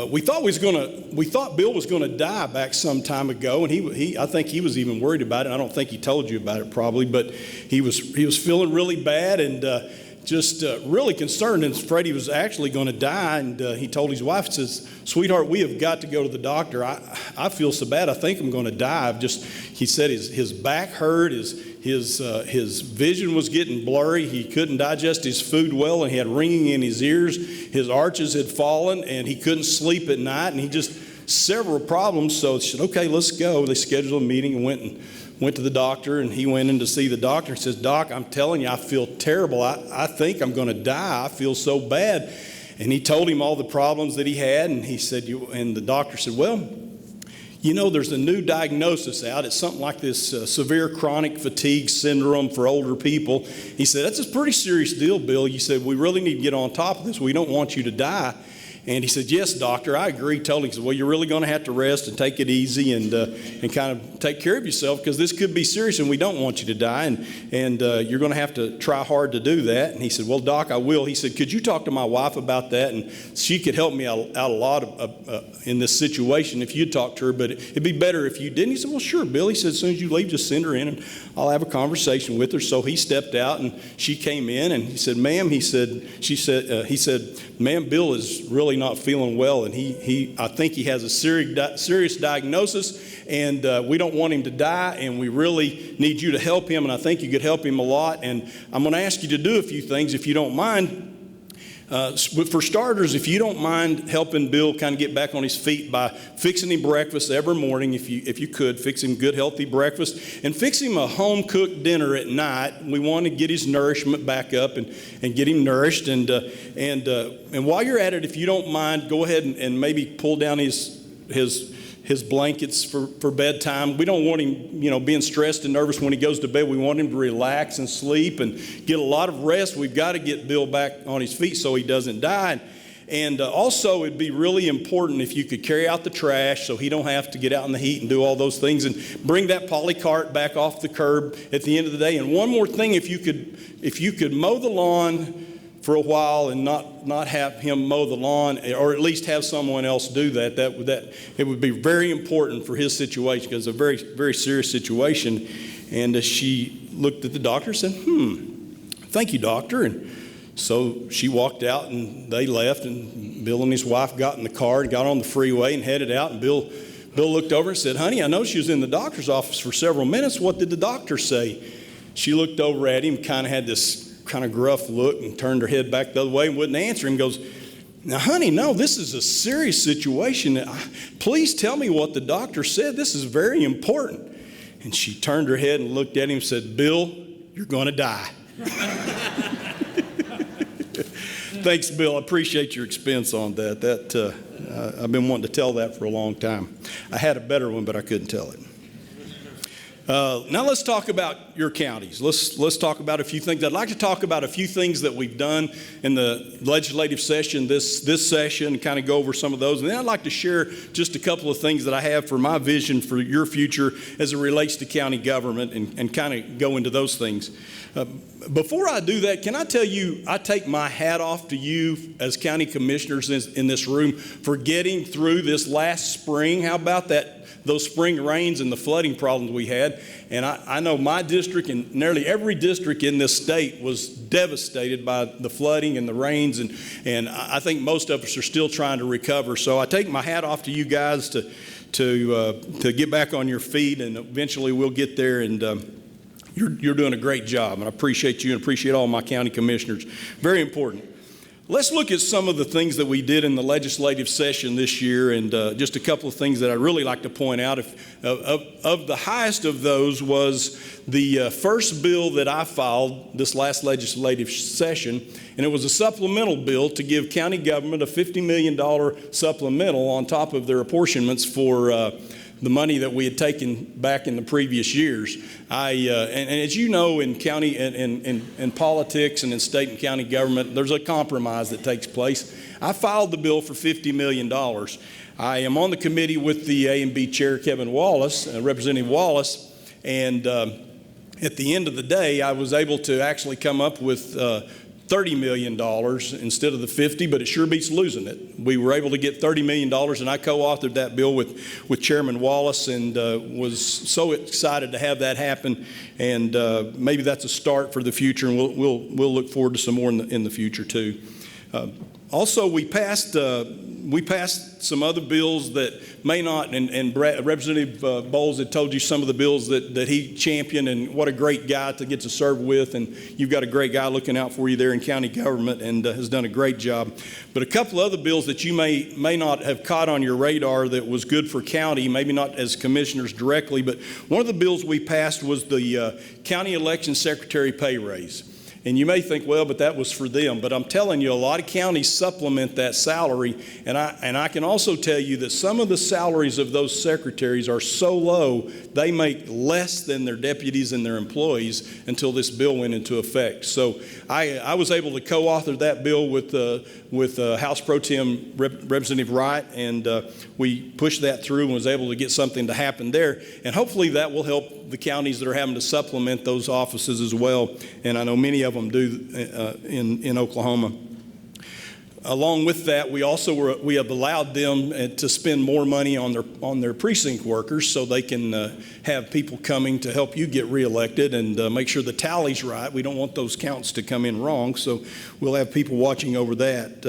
We thought Bill was gonna die back some time ago, and I think he was even worried about it. I don't think he told you about it probably, but he was feeling really bad and just really concerned and afraid he was actually going to die. And he told his wife, says, "Sweetheart, we have got to go to the doctor. I feel so bad. I think I'm going to die." He said his back hurt, his vision was getting blurry. He couldn't digest his food well, and he had ringing in his ears. His arches had fallen, and he couldn't sleep at night, and he just several problems. So he said, "Okay, let's go." They scheduled a meeting and went to the doctor, and he went in to see the doctor. He says, "Doc, I'm telling you, I feel terrible. I think I'm going to die. I feel so bad." And he told him all the problems that he had, and he said, and the doctor said, "Well, you know, there's a new diagnosis out. It's something like this severe chronic fatigue syndrome for older people." He said, "That's a pretty serious deal, Bill." He said, "We really need to get on top of this. We don't want you to die." And he said, "Yes, doctor, I agree totally." He said, "Well, you're really going to have to rest and take it easy and kind of take care of yourself because this could be serious and we don't want you to die. And you're going to have to try hard to do that." And he said, "Well, Doc, I will." He said, "Could you talk to my wife about that? And she could help me out a lot in this situation if you'd talk to her, but it'd be better if you didn't." He said, "Well, sure, Bill." He said, "As soon as you leave, just send her in and I'll have a conversation with her." So he stepped out and she came in and he said, "Ma'am," he said, "Ma'am, Bill is really not feeling well, and I think he has a serious diagnosis, and we don't want him to die, and we really need you to help him, and I think you could help him a lot, and I'm going to ask you to do a few things if you don't mind. For starters, if you don't mind helping Bill kind of get back on his feet by fixing him breakfast every morning, if you could, fix him good, healthy breakfast, and fix him a home-cooked dinner at night. We want to get his nourishment back up and get him nourished. And while you're at it, if you don't mind, go ahead and maybe pull down his blankets for bedtime. We don't want him, being stressed and nervous when he goes to bed. We want him to relax and sleep and get a lot of rest. We've got to get Bill back on his feet so he doesn't die. And also, it'd be really important if you could carry out the trash so he don't have to get out in the heat and do all those things, and bring that poly cart back off the curb at the end of the day. And one more thing, if you could mow the lawn for a while and not have him mow the lawn, or at least have someone else do that it would be very important for his situation, because it's a very, very serious situation. And she looked at the doctor and said, "Thank you, doctor." And so she walked out and they left, and Bill and his wife got in the car and got on the freeway and headed out. And Bill looked over and said, "Honey, I know she was in the doctor's office for several minutes. What did the doctor say?" She looked over at him, kind of had this kind of gruff look, and turned her head back the other way and wouldn't answer him. Goes, "Now, honey, no, this is a serious situation. Please tell me what the doctor said. This is very important." And she turned her head and looked at him and said, "Bill, you're going to die." Thanks, Bill. I appreciate your expense on that. I've been wanting to tell that for a long time. I had a better one, but I couldn't tell it. Now let's talk about your counties. Let's talk about a few things. I'd like to talk about a few things that we've done in the legislative session this session, and kind of go over some of those. And then I'd like to share just a couple of things that I have for my vision for your future as it relates to county government, and kind of go into those things. Before I do that, can I tell you, I take my hat off to you as county commissioners in this room for getting through this last spring. How about that? those spring rains and the flooding problems we had. And I know my district and nearly every district in this state was devastated by the flooding and the rains, and I think most of us are still trying to recover. So I take my hat off to you guys to get back on your feet, and eventually we'll get there. And you're doing a great job, and I appreciate you and appreciate all my county commissioners. Very important. Let's look at some of the things that we did in the legislative session this year, and just a couple of things that I'd really like to point out. Of the highest of those was the first bill that I filed this last legislative session, and it was a supplemental bill to give county government a $50 million supplemental on top of their apportionments for the money that we had taken back in the previous years. And as you know, in county in politics and in state and county government, there's a compromise that takes place. I filed the bill for $50 million. I am on the committee with the A&B Chair, Kevin Wallace, Representative Wallace, and at the end of the day, I was able to actually come up with $30 million instead of the 50, but it sure beats losing it. We were able to get $30 million, and I co-authored that bill with Chairman Wallace, and was so excited to have that happen. And maybe that's a start for the future, and we'll look forward to some more in the future too. Also, we passed some other bills that may not, and Representative Boles had told you some of the bills that he championed, and what a great guy to get to serve with, and you've got a great guy looking out for you there in county government, and has done a great job. But a couple other bills that you may not have caught on your radar that was good for county, maybe not as commissioners directly, but one of the bills we passed was the county election secretary pay raise. And you may think, well, but that was for them. But I'm telling you, a lot of counties supplement that salary. And I can also tell you that some of the salaries of those secretaries are so low, they make less than their deputies and their employees until this bill went into effect. So I was able to co-author that bill with House Pro Tem Representative Wright, and we pushed that through and was able to get something to happen there. And hopefully that will help the counties that are having to supplement those offices as well. And I know many of them do in Oklahoma. Along with that, we have allowed them to spend more money on their precinct workers, so they can have people coming to help you get reelected and make sure the tally's right. We don't want those counts to come in wrong, so we'll have people watching over that.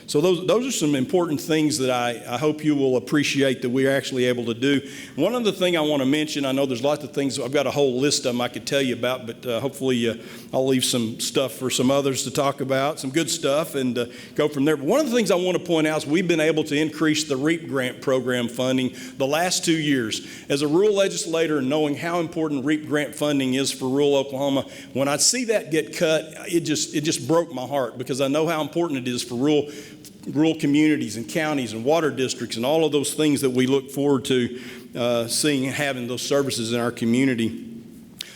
So those are some important things that I hope you will appreciate that we're actually able to do. One other thing I want to mention, I know there's lots of things, I've got a whole list of them I could tell you about, but hopefully I'll leave some stuff for some others to talk about, some good stuff, and go from there. But one of the things I want to point out is we've been able to increase the REAP grant program funding the last 2 years. As a rural legislator, and knowing how important REAP grant funding is for rural Oklahoma, when I see that get cut, it just broke my heart, because I know how important it is for rural communities and counties and water districts and all of those things that we look forward to seeing and having those services in our community.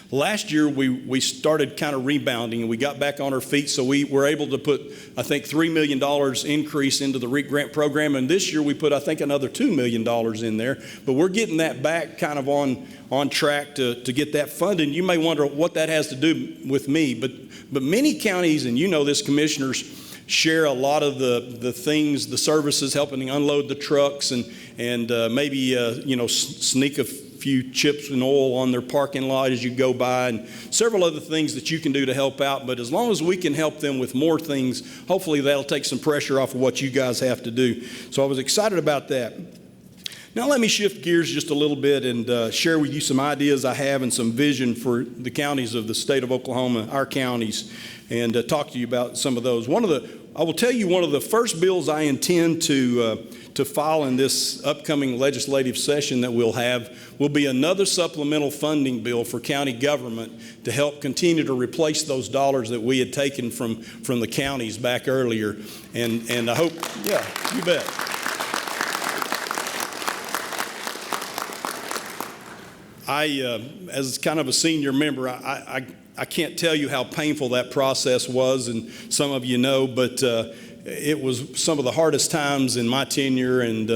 Last year, we started kind of rebounding, and we got back on our feet, so we were able to put, I think, $3 million increase into the REAP grant program, and this year we put, I think, another $2 million in there, but we're getting that back kind of on track to get that funded. You may wonder what that has to do with me, but many counties, and you know this, commissioners, share a lot of the things, the services, helping unload the trucks, and maybe sneak a few chips and oil on their parking lot as you go by, and several other things that you can do to help out. But as long as we can help them with more things, hopefully that'll take some pressure off of what you guys have to do. So I was excited about that. Now let me shift gears just a little bit and share with you some ideas I have and some vision for the counties of the state of Oklahoma, our counties, and talk to you about some of those. I will tell you one of the first bills I intend to file in this upcoming legislative session that we'll have will be another supplemental funding bill for county government to help continue to replace those dollars that we had taken from the counties back earlier. And I hope, yeah, you bet. As kind of a senior member, I can't tell you how painful that process was, and some of you know, but it was some of the hardest times in my tenure, and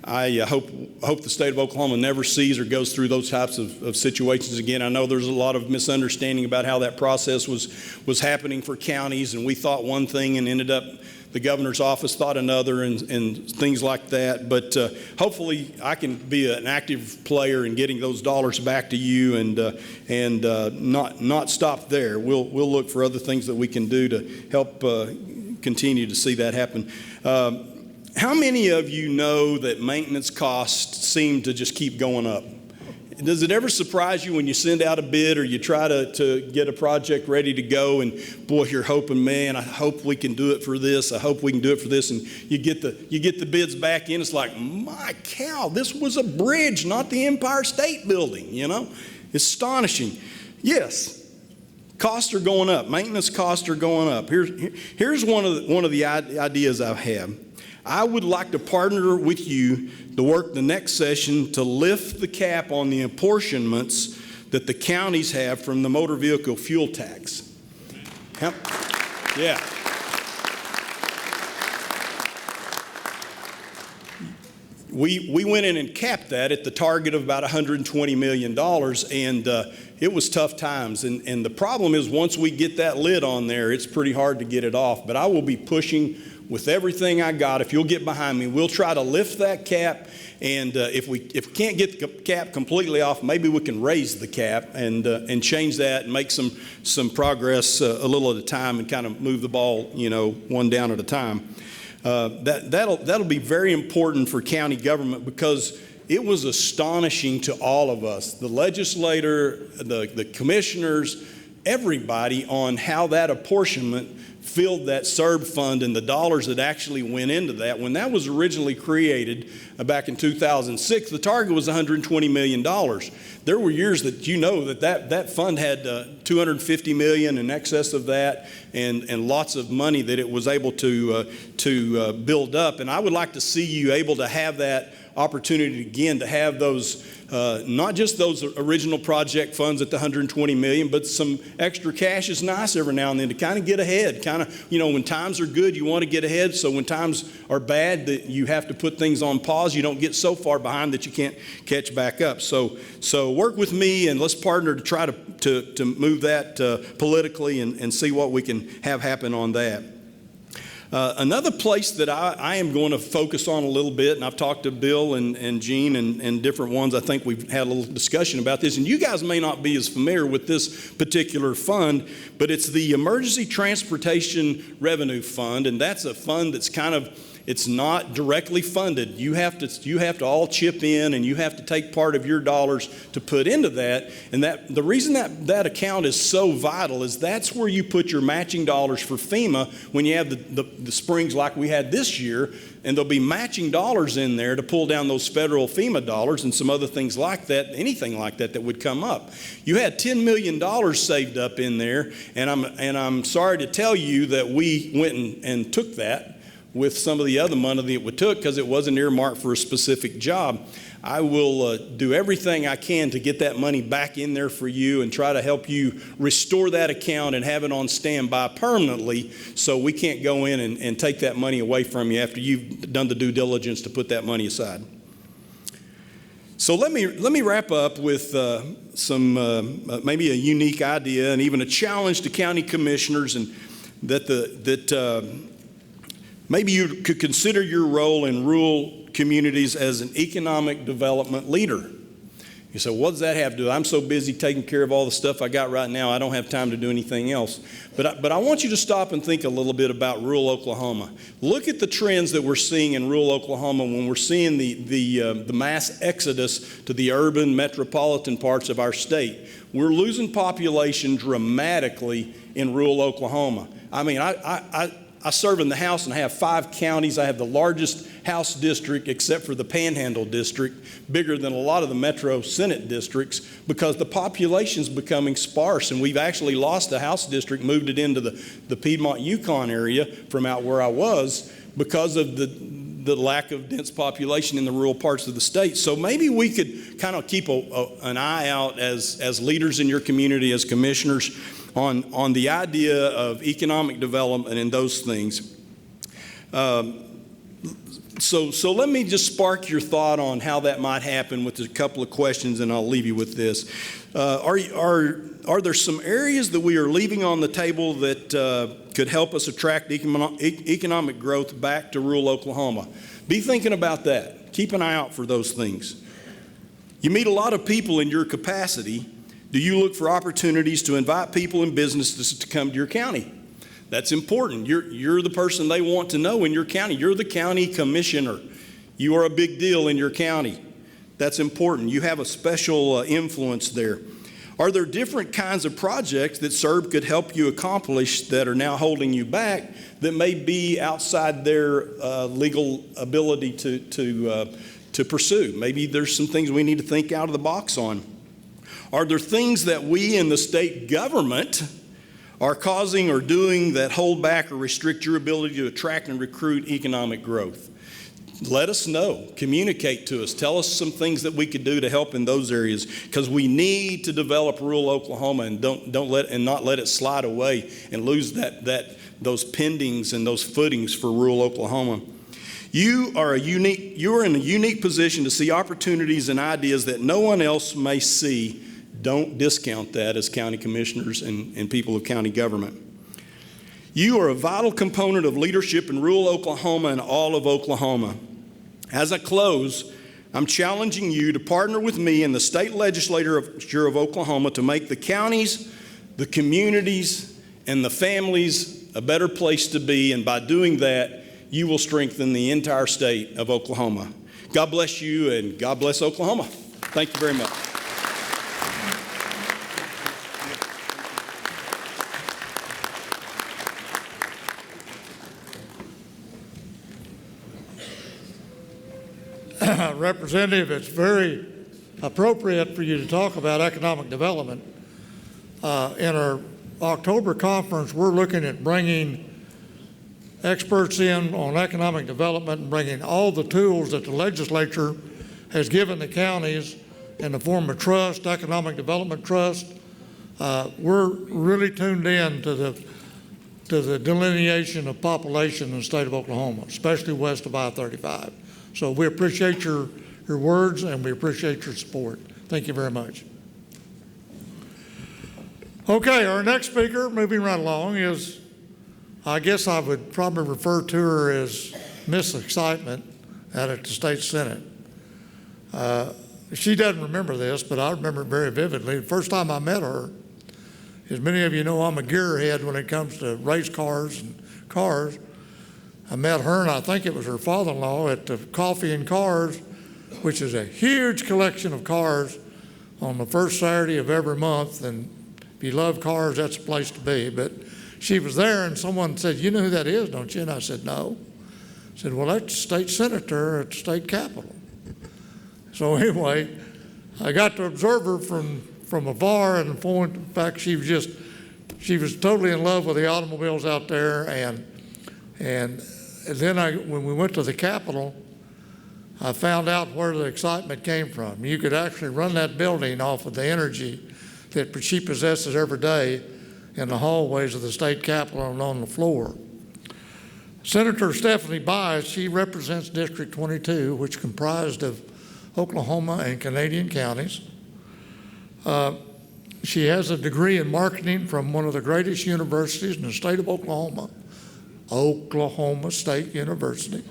I hope the state of Oklahoma never sees or goes through those types of situations again. I know there's a lot of misunderstanding about how that process was happening for counties, and we thought one thing and ended up the governor's office thought another, and things like that. But hopefully I can be an active player in getting those dollars back to you, and not stop there. We'll look for other things that we can do to help continue to see that happen. How many of you know that maintenance costs seem to just keep going up? Does it ever surprise you when you send out a bid or you try to get a project ready to go, and boy, you're hoping, man, I hope we can do it for this. I hope we can do it for this. And you get the bids back in. It's like, my cow, this was a bridge, not the Empire State Building, you know? It's astonishing. Yes, costs are going up. Maintenance costs are going up. Here's one of the ideas I have. I would like to partner with you to work the next session to lift the cap on the apportionments that the counties have from the motor vehicle fuel tax. Yeah. We went in and capped that at the target of about $120 million, and it was tough times. And the problem is, once we get that lid on there, it's pretty hard to get it off. But I will be pushing with everything I got. If you'll get behind me, we'll try to lift that cap. And if we can't get the cap completely off, maybe we can raise the cap and change that and make some progress a little at a time, and kind of move the ball, one down at a time. That'll be very important for county government, because it was astonishing to all of us, the legislator, the commissioners, everybody, on how that apportionment filled that SERB fund and the dollars that actually went into that. When that was originally created back in 2006, the target was $120 million. There were years that fund had $250 million in excess of that, and lots of money that it was able to build up. And I would like to see you able to have that opportunity again, to have those, not just those original project funds at the $120 million, but some extra cash is nice every now and then to kind of get ahead. Kind of, when times are good, you want to get ahead. So when times are bad, that you have to put things on pause, you don't get so far behind that you can't catch back up. So work with me, and let's partner to try to move that politically, and see what we can have happen on that. Another place that I am going to focus on a little bit, and I've talked to Bill and Gene and different ones. I think we've had a little discussion about this, and you guys may not be as familiar with this particular fund, but it's the Emergency Transportation Revenue Fund, and that's a fund that's it's not directly funded. You have to all chip in, and you have to take part of your dollars to put into that. And the reason that account is so vital is that's where you put your matching dollars for FEMA when you have the springs like we had this year, and there'll be matching dollars in there to pull down those federal FEMA dollars and some other things like that, anything like that would come up. You had $10 million saved up in there, and I'm sorry to tell you that we went and took that with some of the other money that we took, because it wasn't earmarked for a specific job. I will do everything I can to get that money back in there for you, and try to help you restore that account and have it on standby permanently, so we can't go in and take that money away from you after you've done the due diligence to put that money aside. So let me wrap up with some maybe a unique idea, and even a challenge to county commissioners, and that maybe you could consider your role in rural communities as an economic development leader. You say, what does that have to do? I'm so busy taking care of all the stuff I got right now, I don't have time to do anything else. But I want you to stop and think a little bit about rural Oklahoma. Look at the trends that we're seeing in rural Oklahoma when we're seeing the mass exodus to the urban metropolitan parts of our state. We're losing population dramatically in rural Oklahoma. I mean, I serve in the House, and I have 5 counties. I have the largest House district, except for the Panhandle district, bigger than a lot of the Metro Senate districts, because the population's becoming sparse, and we've actually lost a House district, moved it into the Piedmont-Yukon area from out where I was, because of the lack of dense population in the rural parts of the state. So maybe we could kind of keep an eye out as leaders in your community, as commissioners, on the idea of economic development and those things. So let me just spark your thought on how that might happen with a couple of questions, and I'll leave you with this. Are there some areas that we are leaving on the table that could help us attract economic growth back to rural Oklahoma? Be thinking about that. Keep an eye out for those things. You meet a lot of people in your capacity. Do you look for opportunities to invite people and businesses to come to your county? That's important. You're the person they want to know in your county. You're the county commissioner. You are a big deal in your county. That's important. You have a special influence there. Are there different kinds of projects that CERB could help you accomplish that are now holding you back that may be outside their legal ability to pursue? Maybe there's some things we need to think out of the box on. Are there things that we in the state government are causing or doing that hold back or restrict your ability to attract and recruit economic growth? Let us know. Communicate to us. Tell us some things that we could do to help in those areas, because we need to develop rural Oklahoma, and not let it slide away and lose those pendings and those footings for rural Oklahoma. You are in a unique position to see opportunities and ideas that no one else may see. Don't discount that as county commissioners and people of county government. You are a vital component of leadership in rural Oklahoma and all of Oklahoma. As I close, I'm challenging you to partner with me and the state legislature of Oklahoma to make the counties, the communities, and the families a better place to be, and by doing that, you will strengthen the entire state of Oklahoma. God bless you, and God bless Oklahoma. Thank you very much. Representative, it's very appropriate for you to talk about economic development. In our October conference, we're looking at bringing experts in on economic development and bringing all the tools that the legislature has given the counties in the form of trust, economic development trust. We're really tuned in to the delineation of population in the state of Oklahoma, especially west of I-35. So we appreciate your words, and we appreciate your support. Thank you very much. Okay, our next speaker, moving right along, is, I guess I would probably refer to her as Miss Excitement out at the State Senate. She doesn't remember this, but I remember it very vividly. The first time I met her, as many of you know, I'm a gearhead when it comes to race cars and cars. I met her, and I think it was her father-in-law, at the Coffee and Cars, which is a huge collection of cars on the first Saturday of every month. And if you love cars, that's the place to be. But she was there, and someone said, "You know who that is, don't you?" And I said, "No." I said, "Well, that's the state senator at the state capitol." So anyway, I got to observe her from afar, and in fact, she was totally in love with the automobiles out there. And then when we went to the Capitol, I found out where the excitement came from. You could actually run that building off of the energy that she possesses every day in the hallways of the state Capitol and on the floor. Senator Stephanie Bice, she represents District 22, which comprised of Oklahoma and Canadian counties. She has a degree in marketing from one of the greatest universities in the state of Oklahoma, Oklahoma State University.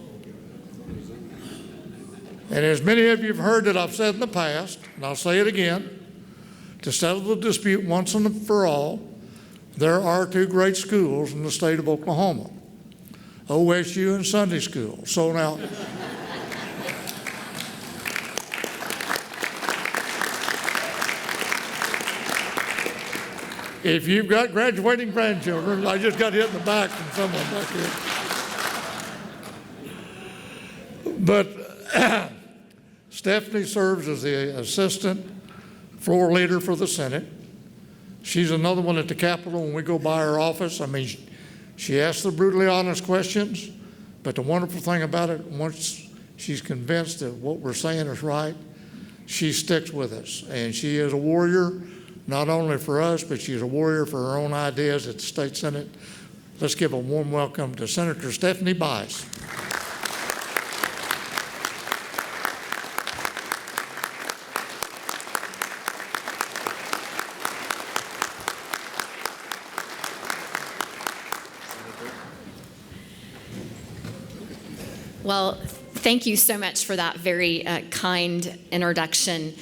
And as many of you have heard that I've said in the past, and I'll say it again, to settle the dispute once and for all, there are two great schools in the state of Oklahoma, OSU and Sunday School. So now, if you've got graduating grandchildren, I just got hit in the back from someone back here. But Stephanie serves as the assistant floor leader for the Senate. She's another one at the Capitol when we go by her office. I mean, she asks the brutally honest questions, but the wonderful thing about it, once she's convinced that what we're saying is right, she sticks with us. And she is a warrior, not only for us, but she's a warrior for her own ideas at the State Senate. Let's give a warm welcome to Senator Stephanie Bice. Well, thank you so much for that very kind introduction.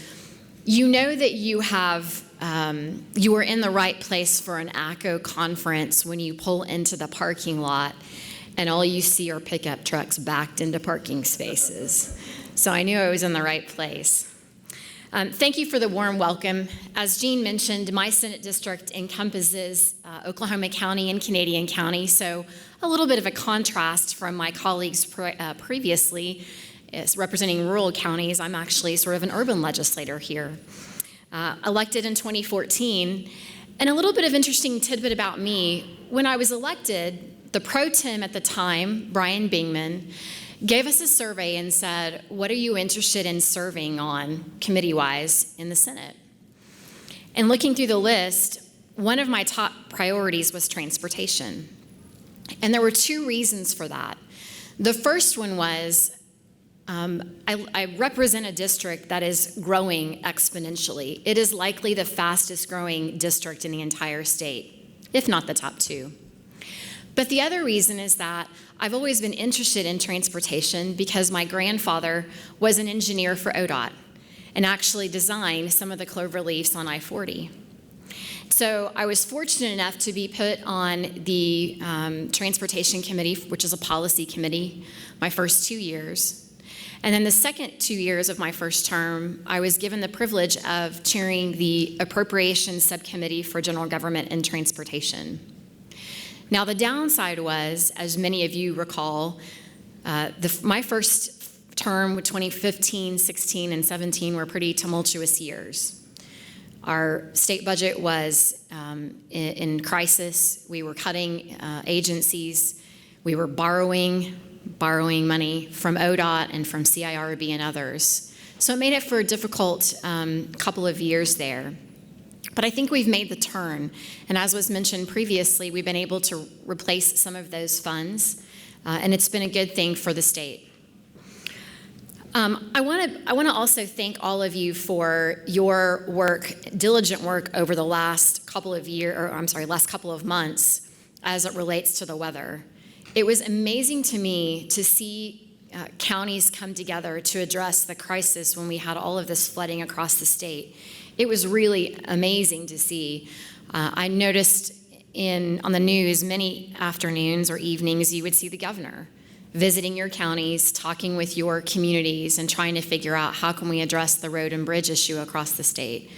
You know that you are in the right place for an ACCO conference when you pull into the parking lot and all you see are pickup trucks backed into parking spaces. So I knew I was in the right place. Thank you for the warm welcome. As Jean mentioned, my Senate district encompasses Oklahoma County and Canadian County, so a little bit of a contrast from my colleagues previously representing rural counties. I'm actually sort of an urban legislator here. Elected in 2014, and a little bit of interesting tidbit about me, when I was elected, the pro tem at the time, Brian Bingman, gave us a survey and said, what are you interested in serving on committee-wise in the Senate? And looking through the list, one of my top priorities was transportation. And there were two reasons for that. The first one was I represent a district that is growing exponentially. It is likely the fastest growing district in the entire state, if not the top two. But the other reason is that I've always been interested in transportation because my grandfather was an engineer for ODOT and actually designed some of the cloverleafs on I-40. So I was fortunate enough to be put on the Transportation Committee, which is a policy committee, my first 2 years. And then the second 2 years of my first term, I was given the privilege of chairing the Appropriations Subcommittee for General Government and Transportation. Now, the downside was, as many of you recall, my first term with 2015, 16, and 17 were pretty tumultuous years. Our state budget was in crisis. We were cutting agencies. We were borrowing money from ODOT and from CIRB and others. So it made it for a difficult couple of years there. But I think we've made the turn. And as was mentioned previously, we've been able to replace some of those funds. And it's been a good thing for the state. I want to also thank all of you for your work, diligent work over the last couple of months as it relates to the weather. It was amazing to me to see counties come together to address the crisis when we had all of this flooding across the state. It was really amazing to see. I noticed on the news many afternoons or evenings you would see the governor visiting your counties, talking with your communities, and trying to figure out how can we address the road and bridge issue across the state.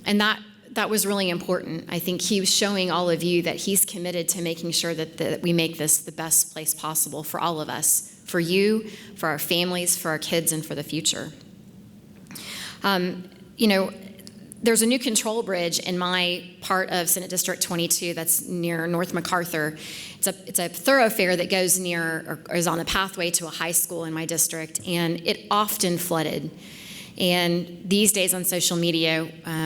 And that was really important. I think he was showing all of you that he's committed to making sure that we make this the best place possible for all of us, for you, for our families, for our kids, and for the future. There's a new control bridge in my part of Senate District 22 that's near North MacArthur. It's a thoroughfare that goes near or is on the pathway to a high school in my district, and it often flooded. And these days on social media,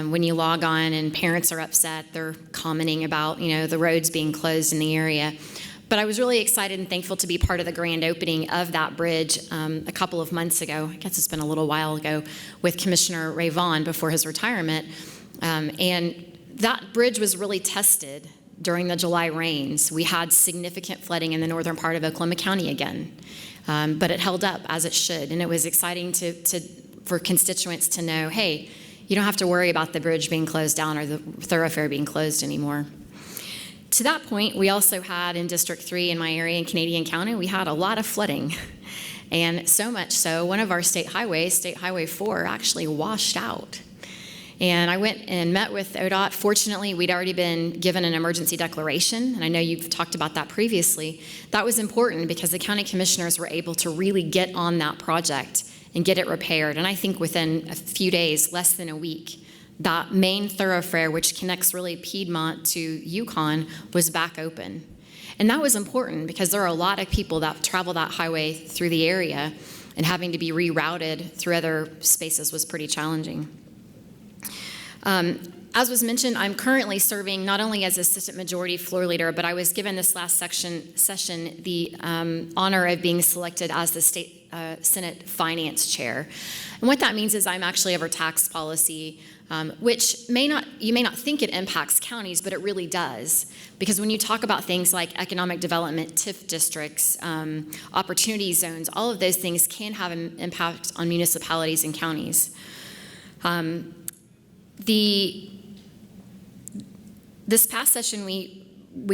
when you log on and parents are upset, they're commenting about the roads being closed in the area. But I was really excited and thankful to be part of the grand opening of that bridge a couple of months ago. I guess it's been a little while ago with Commissioner Ray Vaughn before his retirement. And that bridge was really tested during the July rains. We had significant flooding in the northern part of Oklahoma County again. But it held up as it should. And it was exciting for constituents to know, hey, you don't have to worry about the bridge being closed down or the thoroughfare being closed anymore. To that point, we also had in District 3 in my area in Canadian County, we had a lot of flooding. And so much so, one of our state highways, State Highway 4, actually washed out. And I went and met with ODOT. Fortunately, we'd already been given an emergency declaration, and I know you've talked about that previously. That was important because the county commissioners were able to really get on that project and get it repaired. And I think within a few days, less than a week, that main thoroughfare, which connects really Piedmont to Yukon, was back open. And that was important because there are a lot of people that travel that highway through the area, and having to be rerouted through other spaces was pretty challenging. As was mentioned, I'm currently serving not only as Assistant Majority Floor Leader, but I was given this last session the honor of being selected as the State Senate Finance Chair. And what that means is I'm actually over tax policy, which you may not think it impacts counties, but it really does. Because when you talk about things like economic development, TIF districts, opportunity zones, all of those things can have an impact on municipalities and counties. This past session, we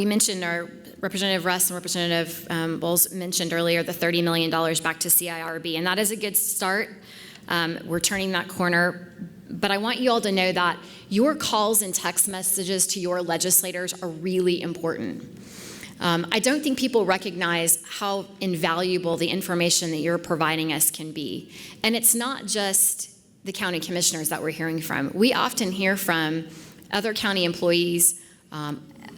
mentioned, our Representative Russ and Representative Boles mentioned earlier, the $30 million back to CIRB, and that is a good start. We're turning that corner. But I want you all to know that your calls and text messages to your legislators are really important. I don't think people recognize how invaluable the information that you're providing us can be. And it's not just the county commissioners that we're hearing from. We often hear from other county employees,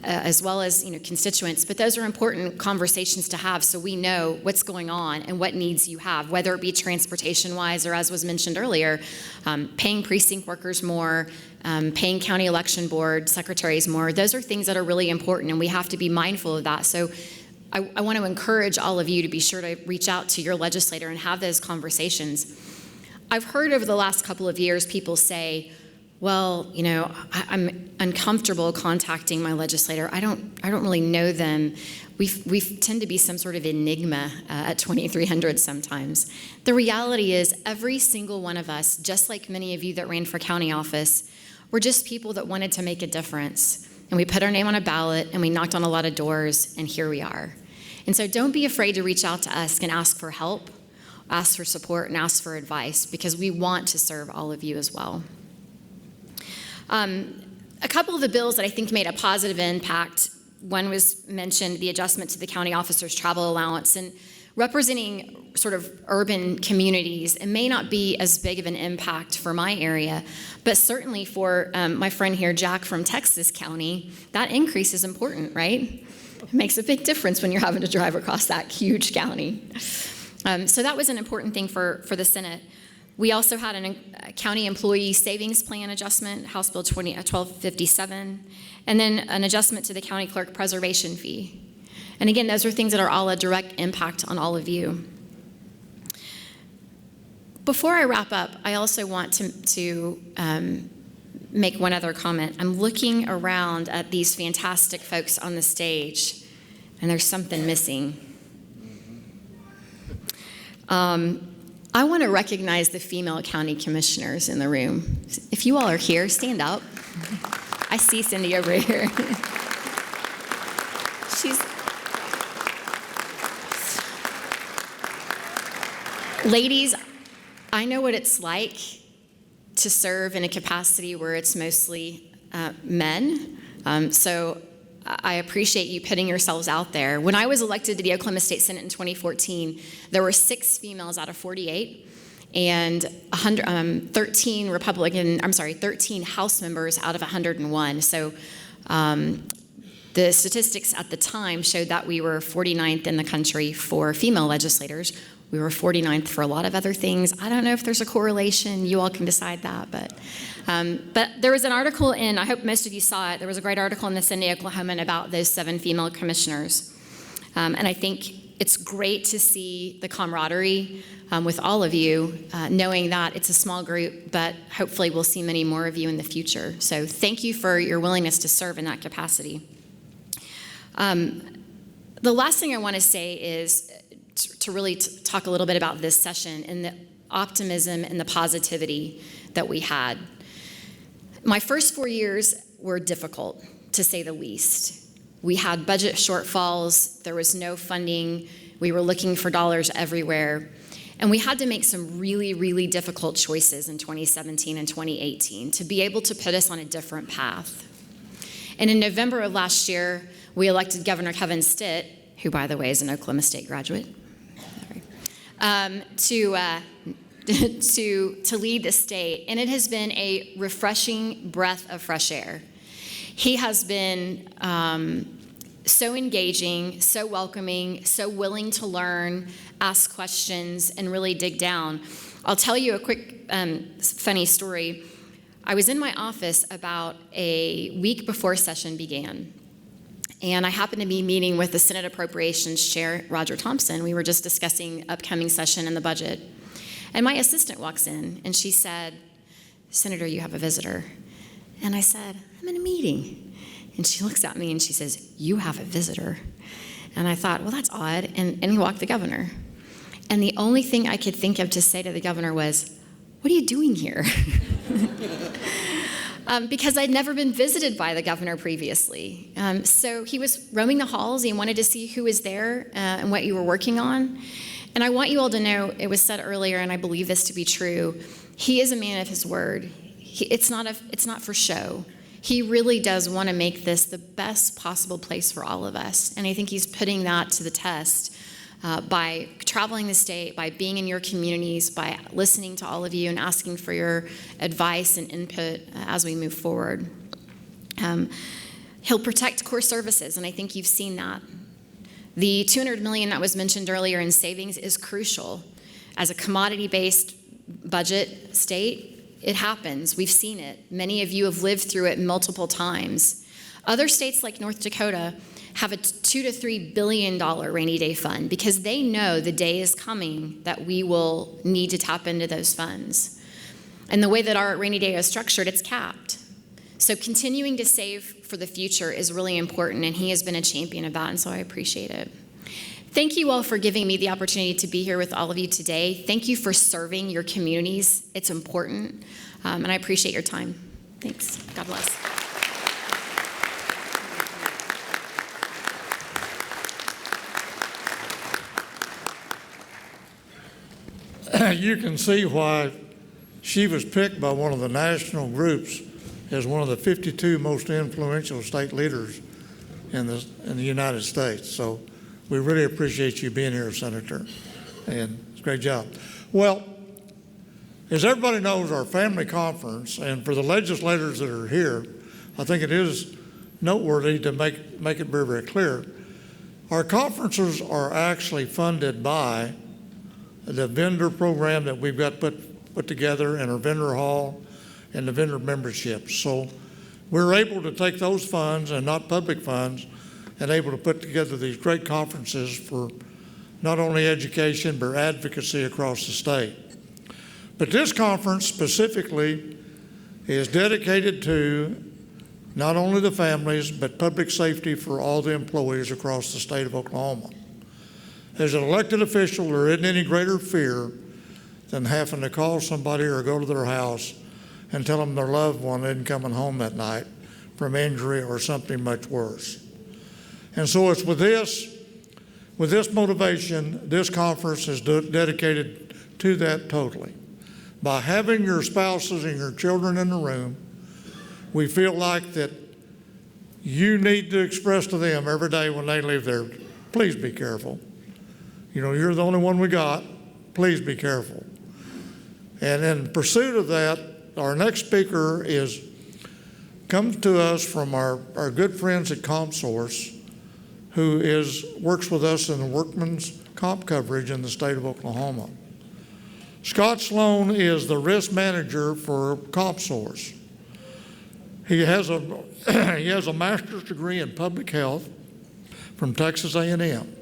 as well as constituents, but those are important conversations to have so we know what's going on and what needs you have, whether it be transportation-wise or, as was mentioned earlier, paying precinct workers more, paying county election board secretaries more. Those are things that are really important, and we have to be mindful of that. So I want to encourage all of you to be sure to reach out to your legislator and have those conversations. I've heard over the last couple of years people say, well, I'm uncomfortable contacting my legislator. I don't really know them. We tend to be some sort of enigma at 2300 sometimes. The reality is every single one of us, just like many of you that ran for county office, we're just people that wanted to make a difference. And we put our name on a ballot and we knocked on a lot of doors, and here we are. And so don't be afraid to reach out to us and ask for help, ask for support, and ask for advice, because we want to serve all of you as well. A couple of the bills that I think made a positive impact, one was mentioned, the adjustment to the county officer's travel allowance, and representing sort of urban communities. It may not be as big of an impact for my area, but certainly for my friend here, Jack from Texas County, that increase is important, right? It makes a big difference when you're having to drive across that huge county. So that was an important thing for the Senate. We also had a county employee savings plan adjustment, House Bill 1257, and then an adjustment to the county clerk preservation fee. And again, those are things that are all a direct impact on all of you. Before I wrap up, I also want to make one other comment. I'm looking around at these fantastic folks on the stage, and there's something missing. I want to recognize the female county commissioners in the room. If you all are here, stand up. I see Cindy over here. Ladies, I know what it's like to serve in a capacity where it's mostly men. So I appreciate you putting yourselves out there. When I was elected to the Oklahoma State Senate in 2014, there were 6 females out of 48 and 13 House members out of 101. So the statistics at the time showed that we were 49th in the country for female legislators. We were 49th for a lot of other things. I don't know if there's a correlation. You all can decide that. But there was an article in, I hope most of you saw it, there was a great article in the Sunday Oklahoman about those 7 female commissioners. And I think it's great to see the camaraderie with all of you, knowing that it's a small group, but hopefully we'll see many more of you in the future. So thank you for your willingness to serve in that capacity. The last thing I want to say is to really talk a little bit about this session and the optimism and the positivity that we had. My first 4 years were difficult, to say the least. We had budget shortfalls, there was no funding, we were looking for dollars everywhere, and we had to make some really, really difficult choices in 2017 and 2018 to be able to put us on a different path. And in November of last year, we elected Governor Kevin Stitt, who, by the way, is an Oklahoma State graduate, to lead the state, and it has been a refreshing breath of fresh air. He has been so engaging, so welcoming, so willing to learn, ask questions, and really dig down. I'll tell you a quick funny story. I was in my office about a week before session began, and I happened to be meeting with the Senate Appropriations Chair, Roger Thompson. We were just discussing upcoming session and the budget. And my assistant walks in, and she said, "Senator, you have a visitor." And I said, "I'm in a meeting." And she looks at me and she says, "You have a visitor." And I thought, well, that's odd. And in walked the governor. And the only thing I could think of to say to the governor was, "What are you doing here?" Because I'd never been visited by the governor previously. So he was roaming the halls. He wanted to see who was there and what you were working on. And I want you all to know, it was said earlier, and I believe this to be true, he is a man of his word. It's not for show. He really does want to make this the best possible place for all of us. And I think he's putting that to the test by traveling the state, by being in your communities, by listening to all of you and asking for your advice and input as we move forward. He'll protect core services, and I think you've seen that. The $200 million that was mentioned earlier in savings is crucial. As a commodity-based budget state, it happens. We've seen it. Many of you have lived through it multiple times. Other states like North Dakota have a $2 to $3 billion rainy day fund because they know the day is coming that we will need to tap into those funds. And the way that our rainy day is structured, it's capped. So continuing to save for the future is really important, and he has been a champion of that, and so I appreciate it. Thank you all for giving me the opportunity to be here with all of you today. Thank you for serving your communities. It's important, and I appreciate your time. Thanks. God bless. You can see why she was picked by one of the national groups as one of the 52 most influential state leaders in the United States. So we really appreciate you being here, Senator, and it's a great job. Well, as everybody knows, our family conference, and for the legislators that are here, I think it is noteworthy to make it very, very clear. Our conferences are actually funded by the vendor program that we've got put together in our vendor hall and the vendor memberships. So we're able to take those funds and not public funds and able to put together these great conferences for not only education but advocacy across the state. But this conference specifically is dedicated to not only the families but public safety for all the employees across the state of Oklahoma. As an elected official, there isn't any greater fear than having to call somebody or go to their house and tell them their loved one isn't coming home that night from injury or something much worse. And so it's with this motivation, this conference is dedicated to that totally. By having your spouses and your children in the room, we feel like that you need to express to them every day when they leave there, please be careful. You know, you're the only one we got. Please be careful. And in pursuit of that, our next speaker comes to us from our good friends at CompSource, who works with us in the workman's comp coverage in the state of Oklahoma. Scott Sloan is the risk manager for CompSource. He has a master's degree in public health from Texas A&M.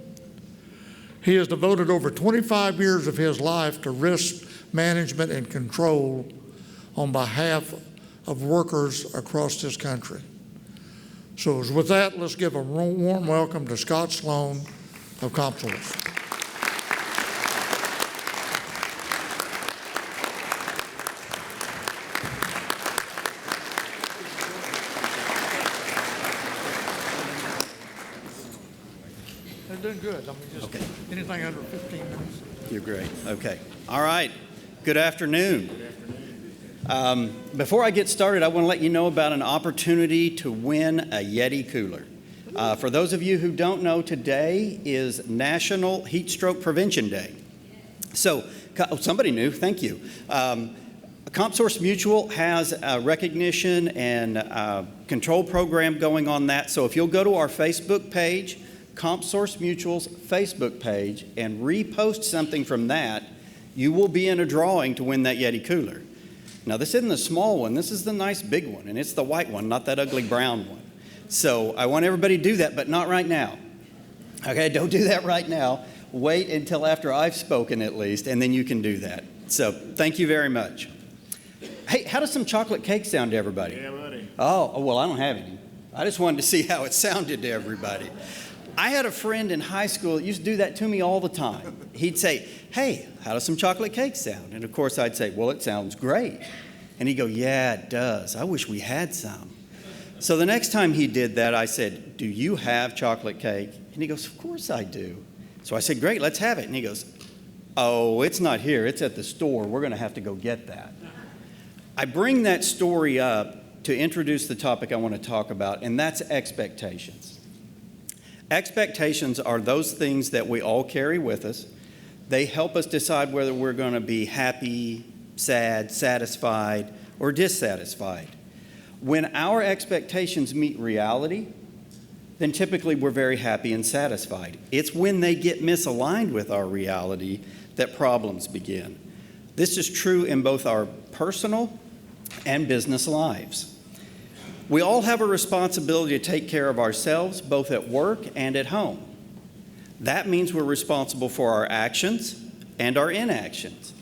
He has devoted over 25 years of his life to risk management and control on behalf of workers across this country. So with that, let's give a warm welcome to Scott Sloan of CompSource. They're doing good. I mean, just okay. Anything under 15 minutes. You're great. Okay. All right. Good afternoon. Before I get started, I want to let you know about an opportunity to win a Yeti cooler. For those of you who don't know, today is National Heat Stroke Prevention Day. So, somebody knew. Thank you. CompSource Mutual has a recognition and control program going on that. So if you'll go to our Facebook page, CompSource Mutual's Facebook page, and repost something from that, you will be in a drawing to win that Yeti cooler. Now, this isn't the small one. This is the nice big one, and it's the white one, not that ugly brown one. So I want everybody to do that, but not right now. Okay, don't do that right now. Wait until after I've spoken at least, and then you can do that. So thank you very much. Hey, how does some chocolate cake sound to everybody? Yeah, buddy. Oh, well, I don't have any. I just wanted to see how it sounded to everybody. I had a friend in high school that used to do that to me all the time. He'd say, hey, how does some chocolate cake sound? And of course I'd say, well, it sounds great. And he'd go, yeah, it does. I wish we had some. So the next time he did that, I said, do you have chocolate cake? And he goes, of course I do. So I said, great, let's have it. And he goes, oh, it's not here. It's at the store. We're going to have to go get that. I bring that story up to introduce the topic I want to talk about, and that's expectations. Expectations are those things that we all carry with us. They help us decide whether we're going to be happy, sad, satisfied, or dissatisfied. When our expectations meet reality, then typically we're very happy and satisfied. It's when they get misaligned with our reality that problems begin. This is true in both our personal and business lives. We all have a responsibility to take care of ourselves, both at work and at home. That means we're responsible for our actions and our inactions.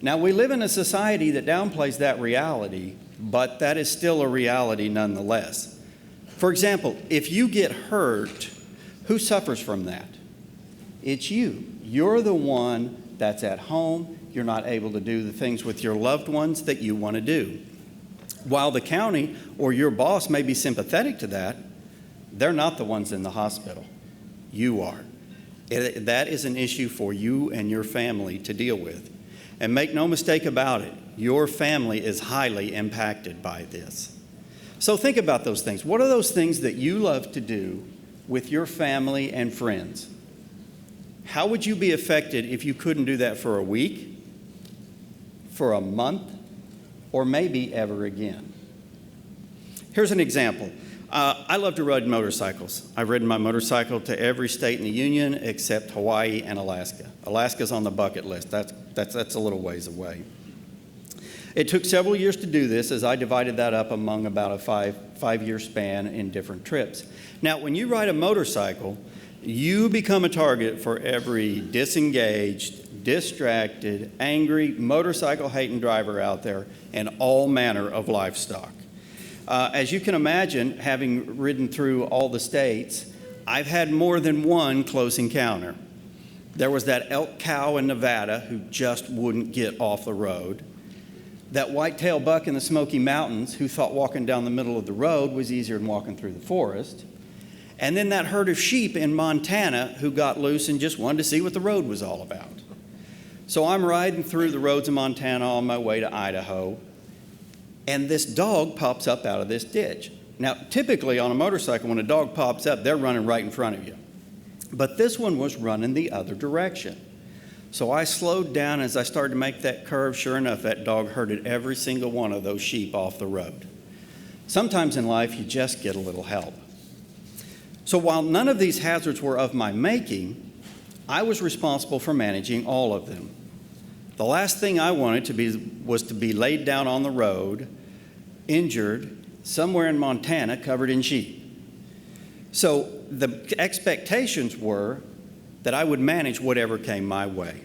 Now, we live in a society that downplays that reality, but that is still a reality nonetheless. For example, if you get hurt, who suffers from that? It's you. You're the one that's at home. You're not able to do the things with your loved ones that you want to do. While the county or your boss may be sympathetic to that, they're not the ones in the hospital. You are. That is an issue for you and your family to deal with. And make no mistake about it, your family is highly impacted by this. So think about those things. What are those things that you love to do with your family and friends? How would you be affected if you couldn't do that for a week, for a month, or maybe ever again? Here's an example. I love to ride motorcycles. I've ridden my motorcycle to every state in the Union except Hawaii and Alaska. Alaska's on the bucket list. That's a little ways away. It took several years to do this, as I divided that up among about a five-year span in different trips. Now, when you ride a motorcycle, you become a target for every disengaged, distracted, angry, motorcycle-hating driver out there and all manner of livestock. As you can imagine, having ridden through all the states, I've had more than one close encounter. There was that elk cow in Nevada who just wouldn't get off the road. That whitetail buck in the Smoky Mountains who thought walking down the middle of the road was easier than walking through the forest. And then that herd of sheep in Montana who got loose and just wanted to see what the road was all about. So I'm riding through the roads of Montana on my way to Idaho, and this dog pops up out of this ditch. Now, typically on a motorcycle, when a dog pops up, they're running right in front of you. But this one was running the other direction. So I slowed down as I started to make that curve. Sure enough, that dog herded every single one of those sheep off the road. Sometimes in life, you just get a little help. So while none of these hazards were of my making, I was responsible for managing all of them. The last thing I wanted was to be laid down on the road, injured, somewhere in Montana, covered in sheep. So the expectations were that I would manage whatever came my way.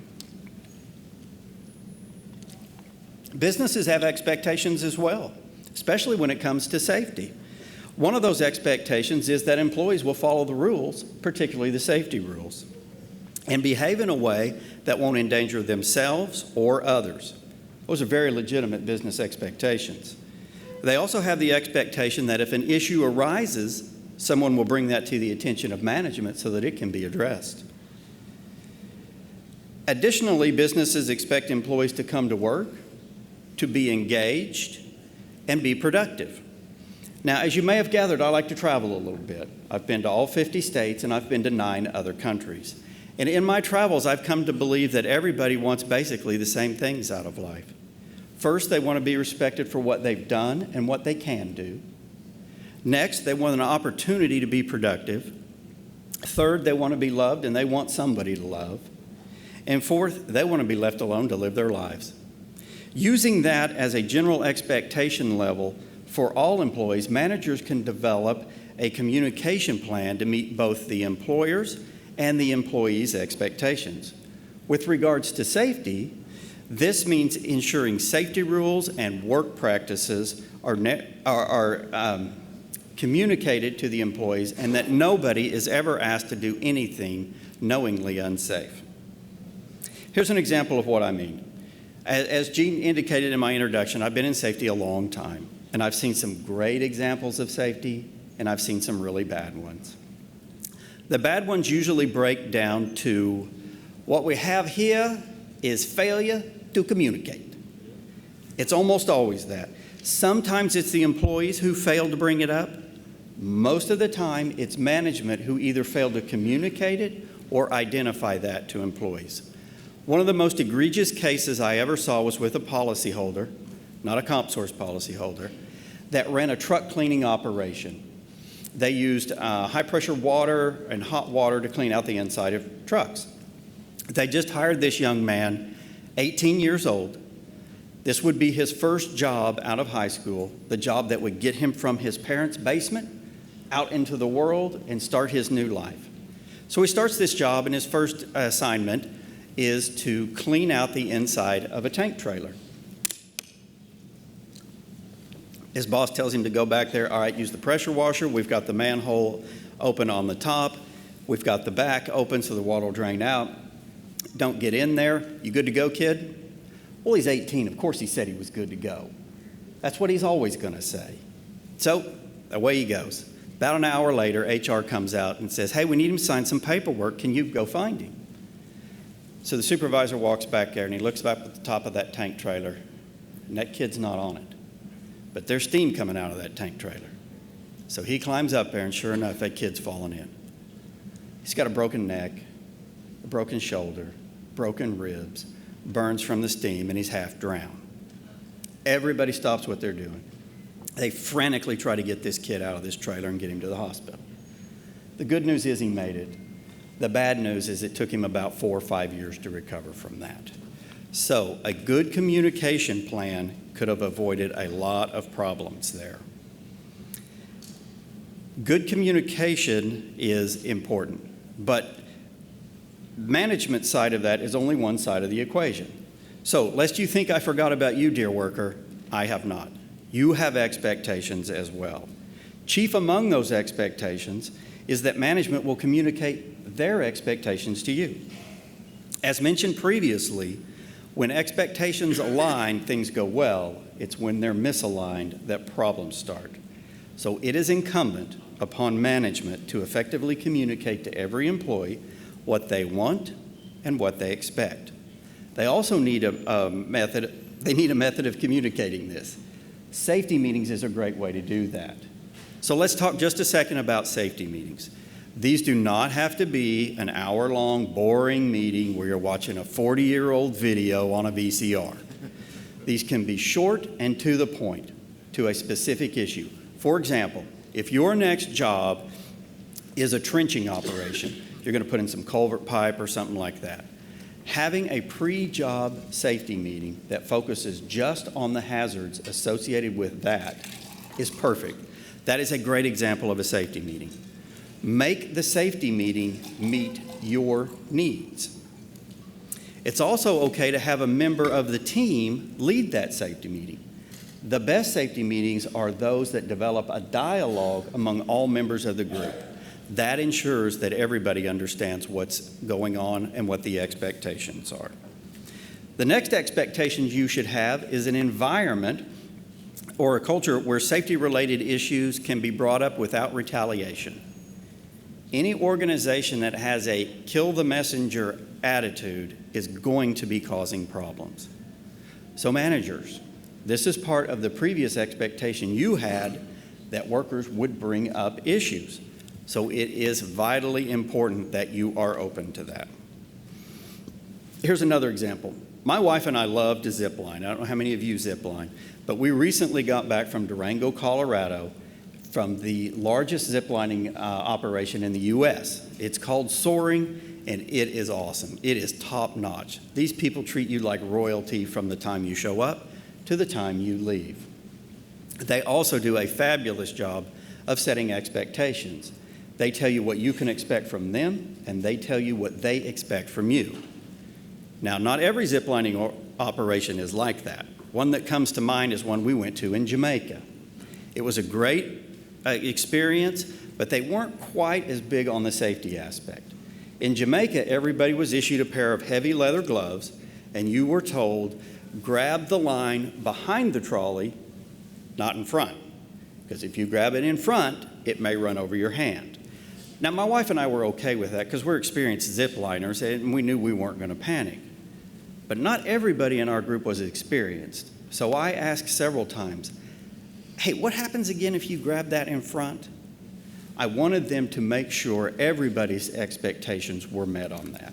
Businesses have expectations as well, especially when it comes to safety. One of those expectations is that employees will follow the rules, particularly the safety rules, and behave in a way that won't endanger themselves or others. Those are very legitimate business expectations. They also have the expectation that if an issue arises, someone will bring that to the attention of management so that it can be addressed. Additionally, businesses expect employees to come to work, to be engaged, and be productive. Now, as you may have gathered, I like to travel a little bit. I've been to all 50 states, and I've been to 9 other countries. And in my travels, I've come to believe that everybody wants basically the same things out of life. First, they want to be respected for what they've done and what they can do. Next, they want an opportunity to be productive. Third, they want to be loved, and they want somebody to love. And fourth, they want to be left alone to live their lives. Using that as a general expectation level for all employees, managers can develop a communication plan to meet both the employer's and the employee's expectations. With regards to safety, This means ensuring safety rules and work practices are communicated to the employees and that nobody is ever asked to do anything knowingly unsafe. Here's an example of what I mean. As Gene indicated in my introduction, I've been in safety a long time, and I've seen some great examples of safety, and I've seen some really bad ones. The bad ones usually break down to what we have here is failure to communicate. It's almost always that. Sometimes it's the employees who fail to bring it up. Most of the time, it's management who either failed to communicate it or identify that to employees. One of the most egregious cases I ever saw was with a policyholder, not a CompSource policyholder, that ran a truck cleaning operation. They used high-pressure water and hot water to clean out the inside of trucks. They just hired this young man, 18 years old. This would be his first job out of high school, the job that would get him from his parents' basement out into the world and start his new life. So he starts this job, and his first assignment is to clean out the inside of a tank trailer. His boss tells him to go back there. All right, use the pressure washer. We've got the manhole open on the top. We've got the back open so the water will drain out. Don't get in there. You good to go, kid? Well, he's 18. Of course he said he was good to go. That's what he's always going to say. So away he goes. About an hour later, HR comes out and says, hey, we need him to sign some paperwork. Can you go find him? So the supervisor walks back there, and he looks back at the top of that tank trailer, and that kid's not on it. But there's steam coming out of that tank trailer. So he climbs up there, and sure enough, that kid's fallen in. He's got a broken neck, a broken shoulder, broken ribs, burns from the steam, and he's half drowned. Everybody stops what they're doing. They frantically try to get this kid out of this trailer and get him to the hospital. The good news is he made it. The bad news is it took him about 4 or 5 years to recover from that. So a good communication plan could have avoided a lot of problems there. Good communication is important, but management side of that is only one side of the equation. So lest you think I forgot about you, dear worker, I have not. You have expectations as well. Chief among those expectations is that management will communicate their expectations to you. As mentioned previously, when expectations align, things go well. It's when they're misaligned that problems start. So it is incumbent upon management to effectively communicate to every employee what they want and what they expect. They also need a method of communicating this. Safety meetings is a great way to do that. So let's talk just a second about safety meetings. These do not have to be an hour-long, boring meeting where you're watching a 40-year-old video on a VCR. These can be short and to the point, to a specific issue. For example, if your next job is a trenching operation, you're going to put in some culvert pipe or something like that. Having a pre-job safety meeting that focuses just on the hazards associated with that is perfect. That is a great example of a safety meeting. Make the safety meeting meet your needs. It's also okay to have a member of the team lead that safety meeting. The best safety meetings are those that develop a dialogue among all members of the group. That ensures that everybody understands what's going on and what the expectations are. The next expectations you should have is an environment or a culture where safety-related issues can be brought up without retaliation. Any organization that has a kill the messenger attitude is going to be causing problems. So managers, this is part of the previous expectation you had that workers would bring up issues. So it is vitally important that you are open to that. Here's another example. My wife and I love to zip line. I don't know how many of you zip line, but we recently got back from Durango, Colorado, from the largest ziplining operation in the U.S. It's called Soaring, and it is awesome. It is top-notch. These people treat you like royalty from the time you show up to the time you leave. They also do a fabulous job of setting expectations. They tell you what you can expect from them, and they tell you what they expect from you. Now, not every ziplining operation is like that. One that comes to mind is one we went to in Jamaica. It was a great experience, but they weren't quite as big on the safety aspect. In Jamaica, everybody was issued a pair of heavy leather gloves, and you were told, grab the line behind the trolley, not in front. Because if you grab it in front, it may run over your hand. Now, my wife and I were okay with that because we're experienced zip liners and we knew we weren't going to panic. But not everybody in our group was experienced. So I asked several times, hey, what happens again if you grab that in front? I wanted them to make sure everybody's expectations were met on that.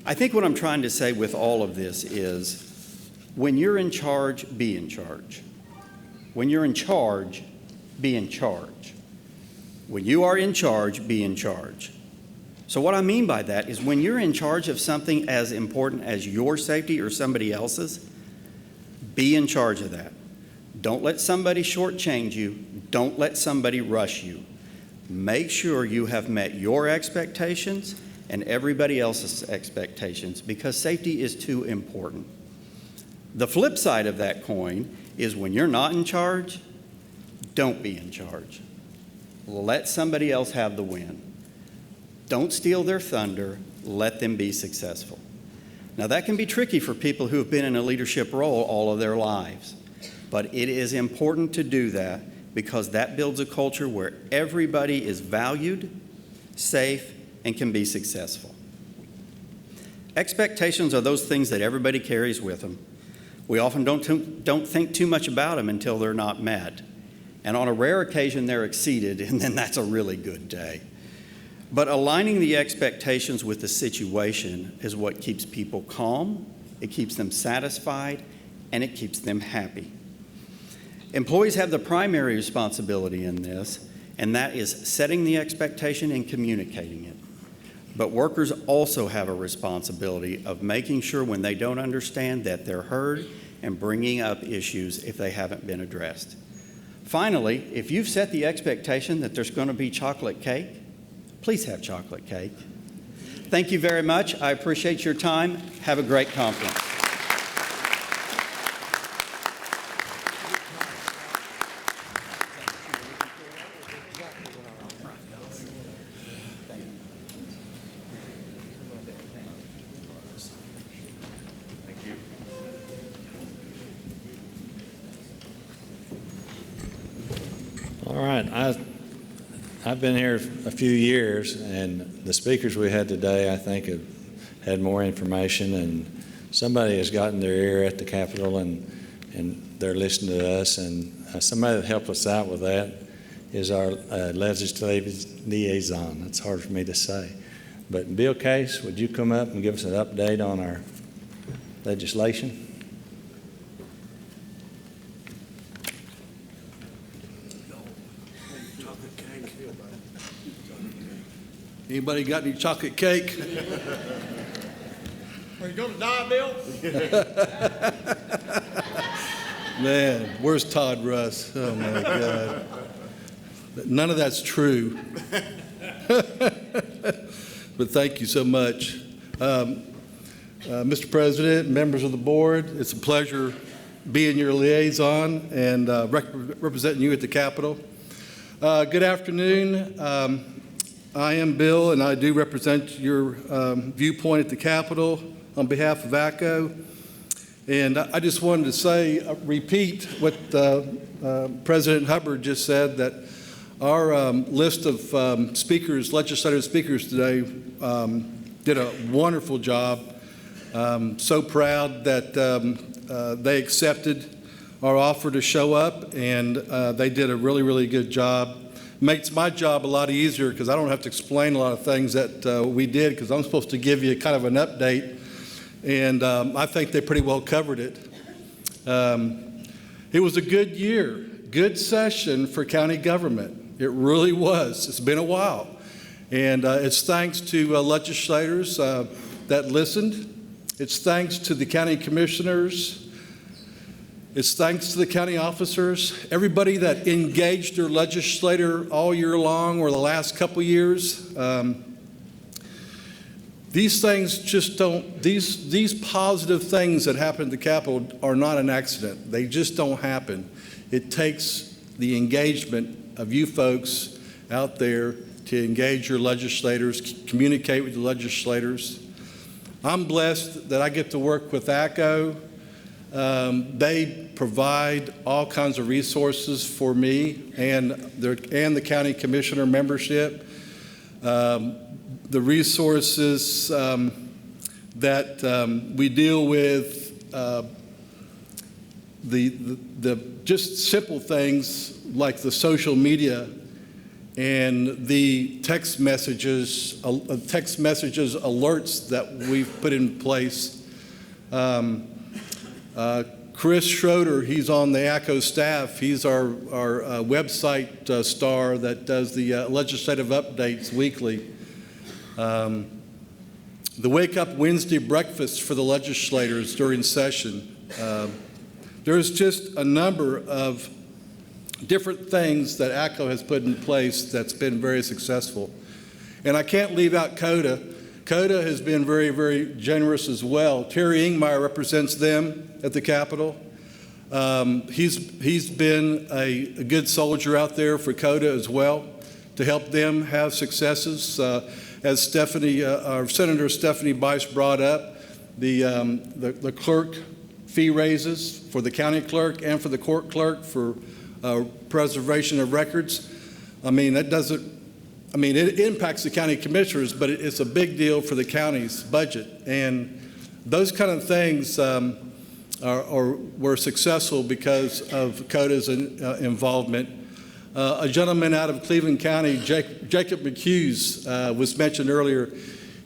I think what I'm trying to say with all of this is, when you're in charge, be in charge. When you're in charge, be in charge. When you are in charge, be in charge. So what I mean by that is when you're in charge of something as important as your safety or somebody else's, be in charge of that. Don't let somebody shortchange you. Don't let somebody rush you. Make sure you have met your expectations and everybody else's expectations, because safety is too important. The flip side of that coin is when you're not in charge, don't be in charge. Let somebody else have the win. Don't steal their thunder. Let them be successful. Now, that can be tricky for people who have been in a leadership role all of their lives, but it is important to do that because that builds a culture where everybody is valued, safe, and can be successful. Expectations are those things that everybody carries with them. We often don't think too much about them until they're not met. And on a rare occasion, they're exceeded, and then that's a really good day. But aligning the expectations with the situation is what keeps people calm, it keeps them satisfied, and it keeps them happy. Employees have the primary responsibility in this, and that is setting the expectation and communicating it. But workers also have a responsibility of making sure when they don't understand that they're heard and bringing up issues if they haven't been addressed. Finally, if you've set the expectation that there's going to be chocolate cake, please have chocolate cake. Thank you very much. I appreciate your time. Have a great conference. All right, I've been here a few years, and the speakers we had today, I think, have had more information, and somebody has gotten their ear at the Capitol, and they're listening to us, and somebody that helped us out with that is our legislative liaison. That's hard for me to say. But Bill Case, would you come up and give us an update on our legislation? Anybody got any chocolate cake? Are you going to die, Bill? Man, where's Todd Russ? Oh my God. None of that's true. But thank you so much. Mr. President, members of the board, it's a pleasure being your liaison and representing you at the Capitol. Good afternoon. I am Bill, and I do represent your viewpoint at the Capitol on behalf of ACCO. And I just wanted to say, repeat what President Hubbard just said, that our list of speakers, legislative speakers today, did a wonderful job. So proud that they accepted our offer to show up, and they did a really, really good job. Makes my job a lot easier because I don't have to explain a lot of things that we did, because I'm supposed to give you kind of an update, and I think they pretty well covered it. It was a good year, good session for county government. It really was. It's been a while, and it's thanks to legislators that listened. It's thanks to the county commissioners. It's thanks to the county officers, everybody that engaged their legislator all year long or the last couple years. These things just don't, these positive things that happen at the Capitol are not an accident. They just don't happen. It takes the engagement of you folks out there to engage your legislators, communicate with the legislators. I'm blessed that I get to work with ACCO. They provide all kinds of resources for me and the county commissioner membership. The resources that we deal with, the just simple things like the social media and the text messages alerts that we've put in place. Chris Schroeder, he's on the ACCO staff. He's our website star that does the legislative updates weekly. The Wake Up Wednesday breakfast for the legislators during session. There's just a number of different things that ACCO has put in place that's been very successful. And I can't leave out CODA. CODA has been very, very generous as well. Terry Ingmeyer represents them at the Capitol. He's been a good soldier out there for CODA as well to help them have successes. As Senator Stephanie Bice brought up, the clerk fee raises for the county clerk and for the court clerk for preservation of records. I mean, it impacts the county commissioners, but it's a big deal for the county's budget. And those kind of things were successful because of CODA's involvement. A gentleman out of Cleveland County, Jacob McHughes, was mentioned earlier.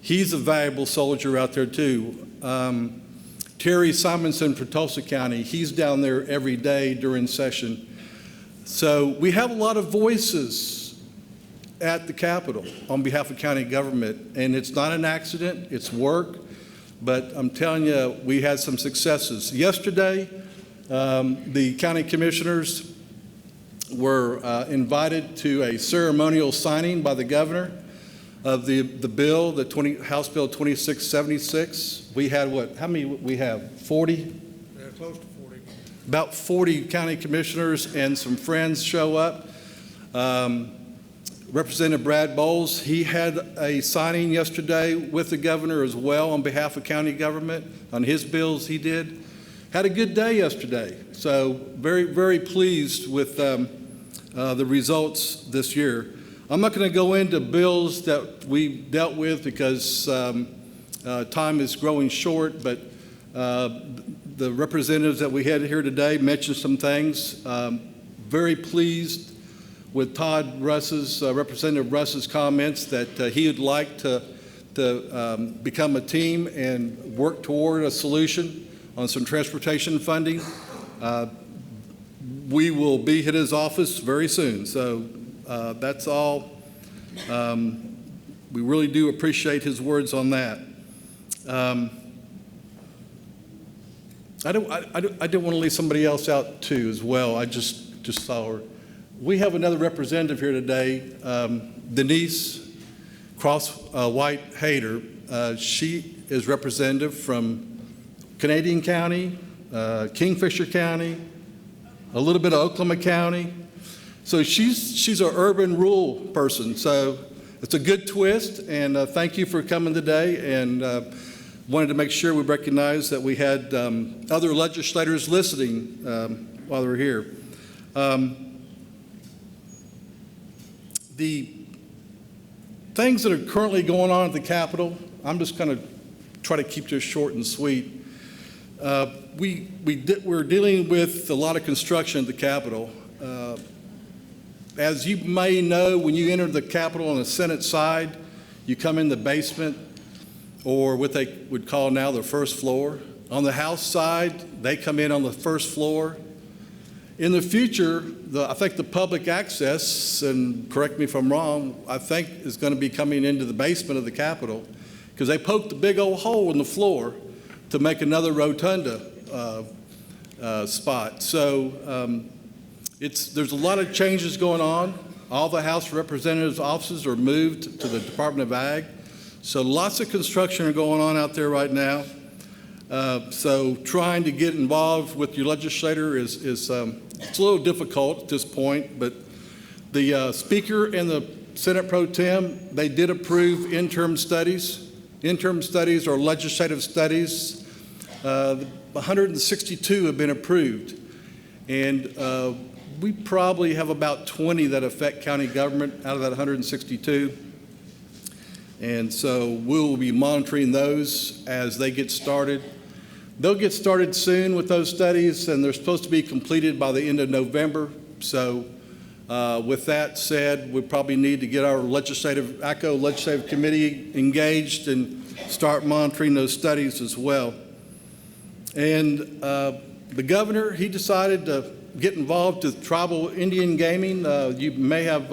He's a valuable soldier out there too. Terry Simonson for Tulsa County, he's down there every day during session. So we have a lot of voices at the Capitol on behalf of county government, and it's not an accident, it's work, but I'm telling you, we had some successes. Yesterday, the county commissioners were invited to a ceremonial signing by the governor of the bill, House Bill 2676. We had how many we have? 40? Yeah, close to 40. About 40 county commissioners and some friends show up. Representative Brad Boles, he had a signing yesterday with the governor as well on behalf of county government on his bills he did. Had a good day yesterday. So very, very pleased with the results this year. I'm not going to go into bills that we dealt with because time is growing short, but the representatives that we had here today mentioned some things. Very pleased with Todd Russ's, Representative Russ's comments that he would like to become a team and work toward a solution on some transportation funding. We will be at his office very soon. So that's all. We really do appreciate his words on that. I didn't want to leave somebody else out too as well. I just saw her. We have another representative here today, Denise White Hayter. She is representative from Canadian County, Kingfisher County, a little bit of Oklahoma County. So she's an urban rural person. So it's a good twist, and thank you for coming today, and wanted to make sure we recognize that we had other legislators listening while they were here. The things that are currently going on at the Capitol, I'm just going to try to keep this short and sweet. We're dealing with a lot of construction at the Capitol. As you may know, when you enter the Capitol on the Senate side, you come in the basement, or what they would call now the first floor. On the House side, they come in on the first floor. In the future, I think the public access, and correct me if I'm wrong, I think is going to be coming into the basement of the Capitol, because they poked a big old hole in the floor to make another rotunda spot. So there's a lot of changes going on. All the House Representatives' offices are moved to the Department of Ag. So lots of construction are going on out there right now. So trying to get involved with your legislator is it's a little difficult at this point, but the Speaker and the Senate Pro Tem, they did approve interim studies. Interim studies or legislative studies. 162 have been approved. And we probably have about 20 that affect county government out of that 162. And so we'll be monitoring those as they get started. They'll get started soon with those studies, and they're supposed to be completed by the end of November. So with that said, we probably need to get our ACCO legislative committee engaged and start monitoring those studies as well. And the governor, he decided to get involved with tribal Indian gaming. You may have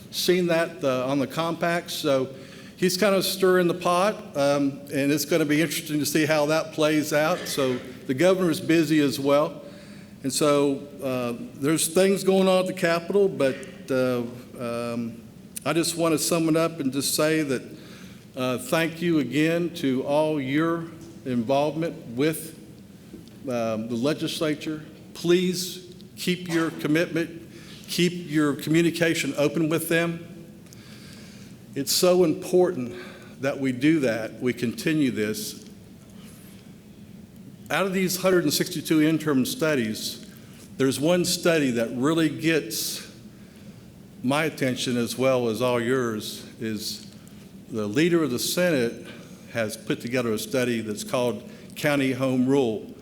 seen that on the compacts. So he's kind of stirring the pot, and it's going to be interesting to see how that plays out. So the governor's busy as well. And so there's things going on at the Capitol, but I just want to sum it up and just say that thank you again to all your involvement with the legislature. Please keep your commitment, keep your communication open with them. It's so important that we do that, we continue this. Out of these 162 interim studies, there's one study that really gets my attention as well as all yours, is the leader of the Senate has put together a study that's called County Home Rule.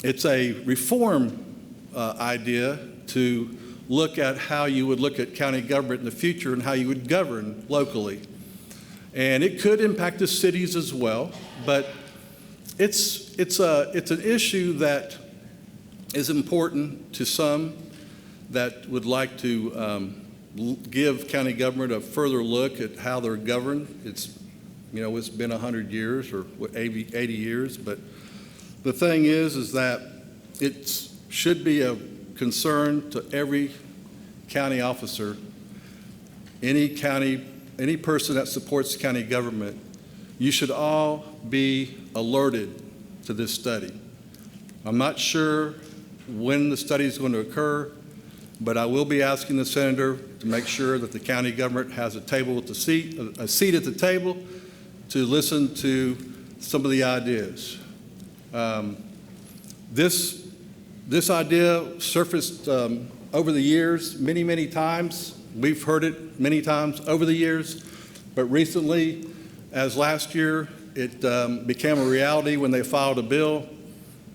It's a reform idea to look at how you would look at county government in the future and how you would govern locally. And it could impact the cities as well, but it's an issue that is important to some that would like to give county government a further look at how they're governed. It's been 100 years or 80 years, but the thing is that it should be a concern to every county officer, any person that supports county government. You should all be alerted to this study. I'm not sure when the study is going to occur, but I will be asking the senator to make sure that the county government has a seat at the table to listen to some of the ideas. This idea surfaced over the years many times. We've heard it many times over the years, but recently, as last year, it became a reality when they filed a bill,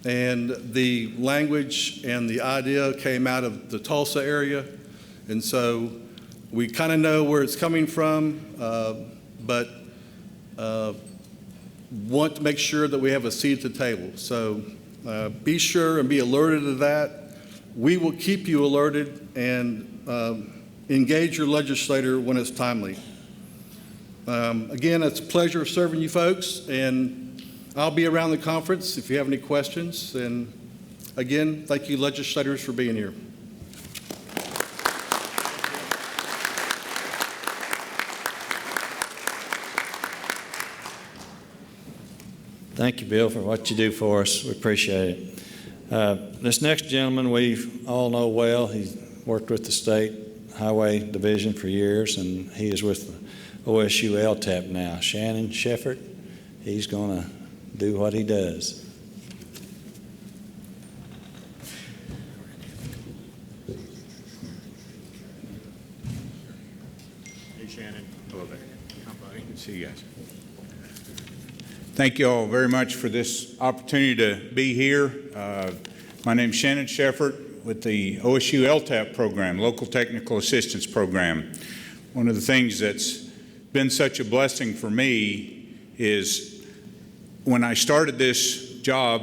and the language and the idea came out of the Tulsa area, and so we kind of know where it's coming from, but want to make sure that we have a seat at the table. So be sure and be alerted to that. We will keep you alerted and engage your legislator when it's timely. Again, it's a pleasure serving you folks, and I'll be around the conference if you have any questions. And again, thank you legislators for being here. Thank you, Bill, for what you do for us. We appreciate it. This next gentleman we all know well. He's worked with the State Highway Division for years, and he is with the OSU LTAP now. Shannon Sheffert, he's going to do what he does. Hey, Shannon. Hello there. Hi, buddy. Good to see you guys. Thank you all very much for this opportunity to be here. My name's Shannon Sheffert with the OSU LTAP program, Local Technical Assistance Program. One of the things that's been such a blessing for me is when I started this job,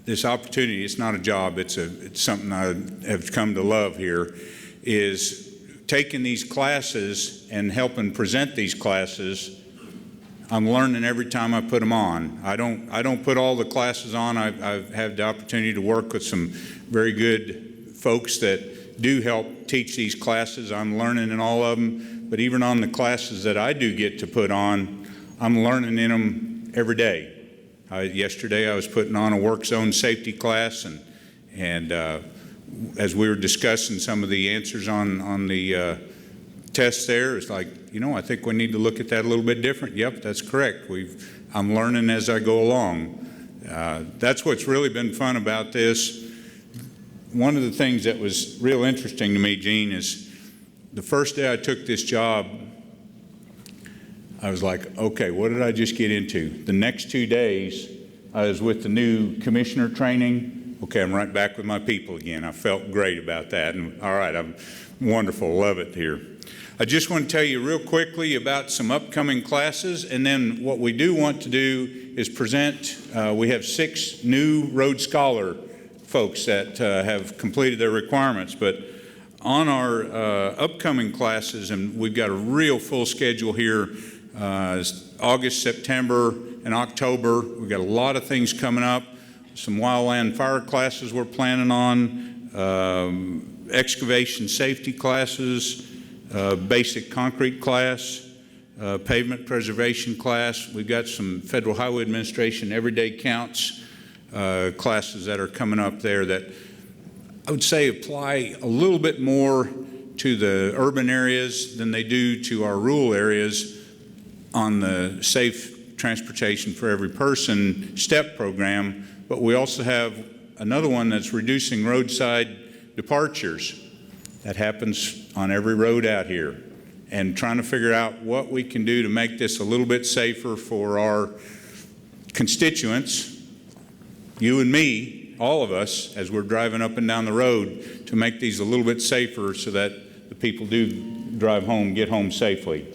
this opportunity, it's not a job, it's something I have come to love here, is taking these classes and helping present these classes. I'm learning every time I put them on. I don't put all the classes on. I've had the opportunity to work with some very good folks that do help teach these classes. I'm learning in all of them, but even on the classes that I do get to put on, I'm learning in them every day. Yesterday I was putting on a work zone safety class, and as we were discussing some of the answers on the tests there, it's like, I think we need to look at that a little bit different. Yep, that's correct. I'm learning as I go along. That's what's really been fun about this. One of the things that was real interesting to me, Gene, is the first day I took this job, I was like, okay, what did I just get into? The next 2 days, I was with the new commissioner training. Okay, I'm right back with my people again. I felt great about that. And all right, I'm wonderful, love it here. I just want to tell you real quickly about some upcoming classes, and then what we do want to do is present. We have 6 new Road Scholar folks that have completed their requirements, but on our upcoming classes, and we've got a real full schedule here, August, September, and October. We've got a lot of things coming up. Some wildland fire classes we're planning on, excavation safety classes, basic concrete class, pavement preservation class. We've got some Federal Highway Administration everyday counts classes that are coming up there that I would say apply a little bit more to the urban areas than they do to our rural areas on the Safe Transportation for Every Person STEP program. But we also have another one that's reducing roadside departures. That happens on every road out here, and trying to figure out what we can do to make this a little bit safer for our constituents, you and me, all of us, as we're driving up and down the road, to make these a little bit safer so that the people do drive home, get home safely.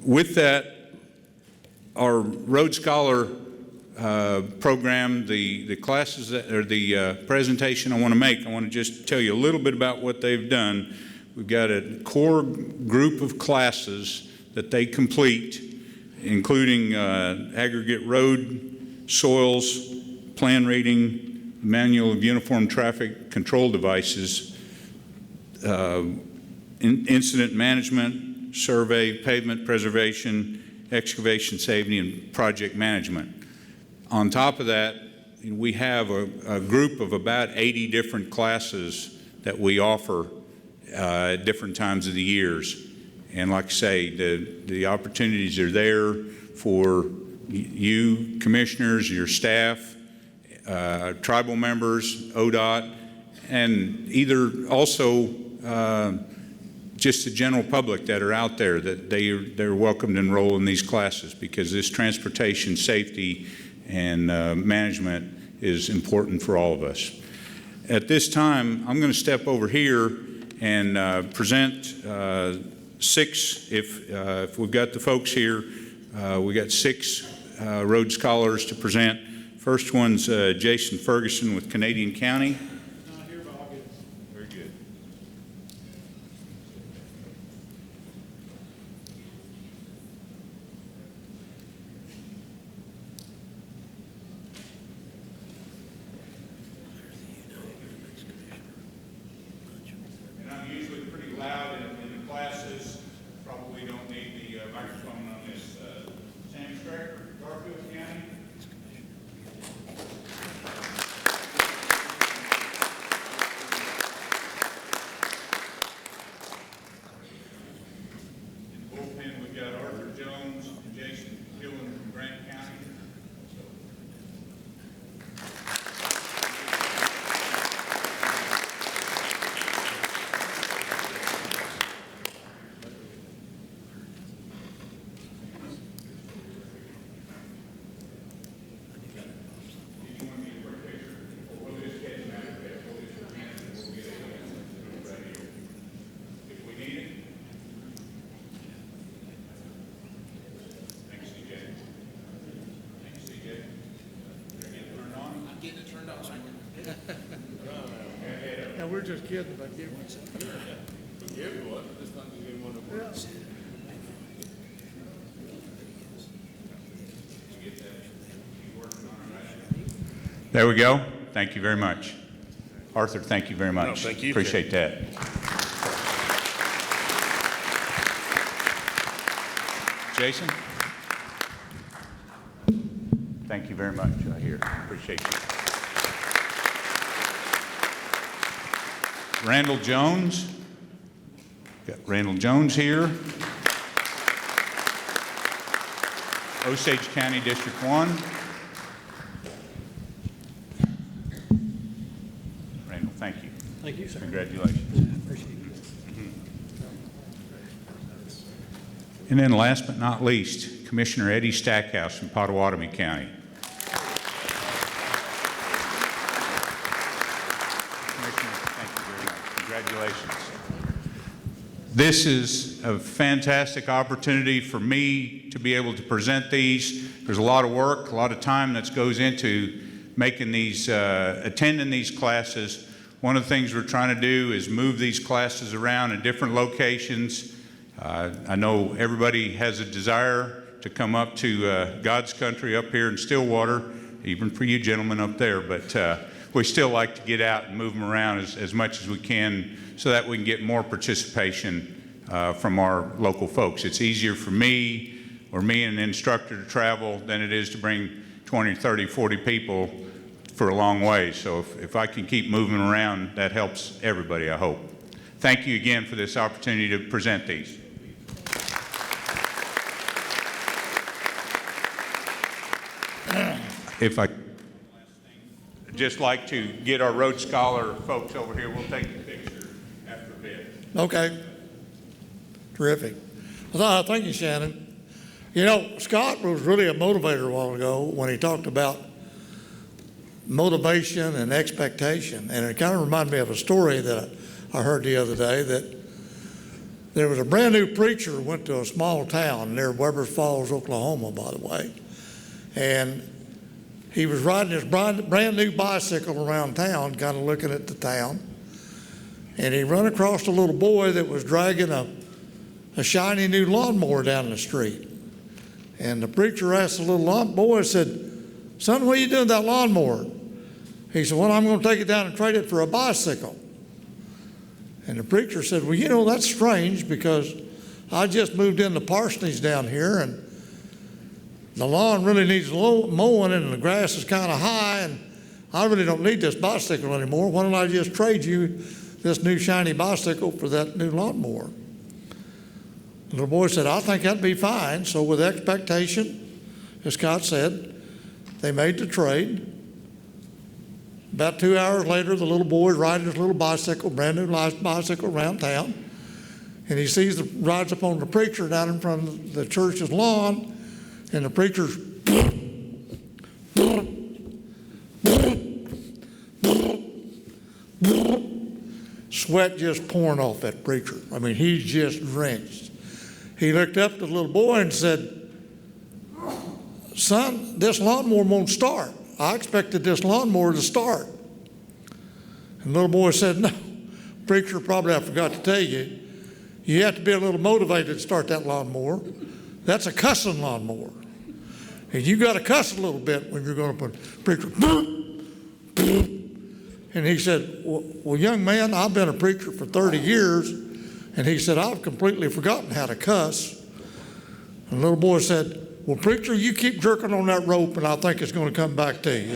With that, our Road Scholar program, the classes that, or the presentation I want to make, I want to just tell you a little bit about what they've done. We've got a core group of classes that they complete, including aggregate road, soils, plan reading, manual of uniform traffic control devices, incident management, survey, pavement preservation, excavation safety, and project management. On top of that, we have a group of about 80 different classes that we offer at different times of the years. And like I say, the opportunities are there for you commissioners, your staff, tribal members, ODOT, and either also just the general public that are out there, that they're welcome to enroll in these classes, because this transportation safety and management is important for all of us. At this time, I'm going to step over here and present 6, if we've got the folks here, we got 6 Road Scholars to present. First one's Jason Ferguson with Canadian County. Very good. And I'm usually pretty loud in the classes. Probably don't need the microphone on this. Sam Strecker, Garfield County. In the bullpen, we've got Arthur Jones and Jason Gillen from Grant County. Yeah, we're just kidding about giving it. There we go. Thank you very much. Arthur, thank you very much. No, thank you. Appreciate that. Jason? Thank you very much. I hear. Appreciate you. Randall Jones. Got Randall Jones here. Osage County District 1. Randall, thank you. Thank you, sir. Congratulations. Appreciate it. And then last but not least, Commissioner Eddie Stackhouse from Pottawatomie County. Commissioner, thank you very much. Congratulations. This is a fantastic opportunity for me to be able to present these. There's a lot of work, a lot of time that goes into making these, attending these classes. One of the things we're trying to do is move these classes around in different locations. I know everybody has a desire to come up to God's country up here in Stillwater, even for you gentlemen up there, but we still like to get out and move them around as much as we can so that we can get more participation from our local folks. It's easier for me or me and an instructor to travel than it is to bring 20, 30, 40 people for a long way. So if I can keep moving around, that helps everybody, I hope. Thank you again for this opportunity to present these. If I just like to get our Rhodes Scholar folks over here, we'll take a picture after a bit. Okay. Terrific. Well, thank you, Shannon. You know, Scott was really a motivator a while ago when he talked about motivation and expectation. And it kind of reminded me of a story that I heard the other day, that there was a brand new preacher who went to a small town near Webbers Falls, Oklahoma, by the way. And he was riding his brand new bicycle around town, kind of looking at the town. And he run across a little boy that was dragging a shiny new lawnmower down the street. And the preacher asked the little boy, said, "Son, what are you doing with that lawnmower?" He said, "Well, I'm going to take it down and trade it for a bicycle." And the preacher said, "Well, you know, that's strange because I just moved into parsonage down here and the lawn really needs mowing and the grass is kind of high and I really don't need this bicycle anymore. Why don't I just trade you this new shiny bicycle for that new lawnmower?" The little boy said, "I think that'd be fine." So with expectation, as Scott said, they made the trade. About 2 hours later, the little boy riding his little bicycle, brand new bicycle around town, and he rides up on the preacher down in front of the church's lawn, and the preacher's sweat just pouring off that preacher. I mean, he's just drenched. He looked up at the little boy and said, "Son, this lawnmower won't start. I expected this lawnmower to start." And the little boy said, "No, preacher, probably I forgot to tell you, you have to be a little motivated to start that lawnmower. That's a cussing lawnmower. And you got to cuss a little bit when you're going to put preacher." And he said, well, young man, I've been a preacher for 30 years. And he said, "I've completely forgotten how to cuss." And the little boy said, "Well, preacher, you keep jerking on that rope and I think it's going to come back to you."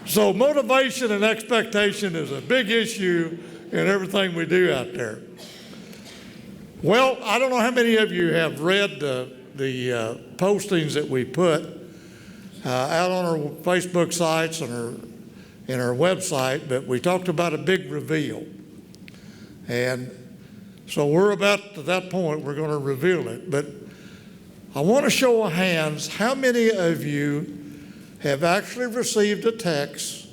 So motivation and expectation is a big issue in everything we do out there. Well, I don't know how many of you have read the postings that we put out on our Facebook sites and our website, but we talked about a big reveal. And so we're about to that point, we're going to reveal it. But I want to show of hands how many of you have actually received a text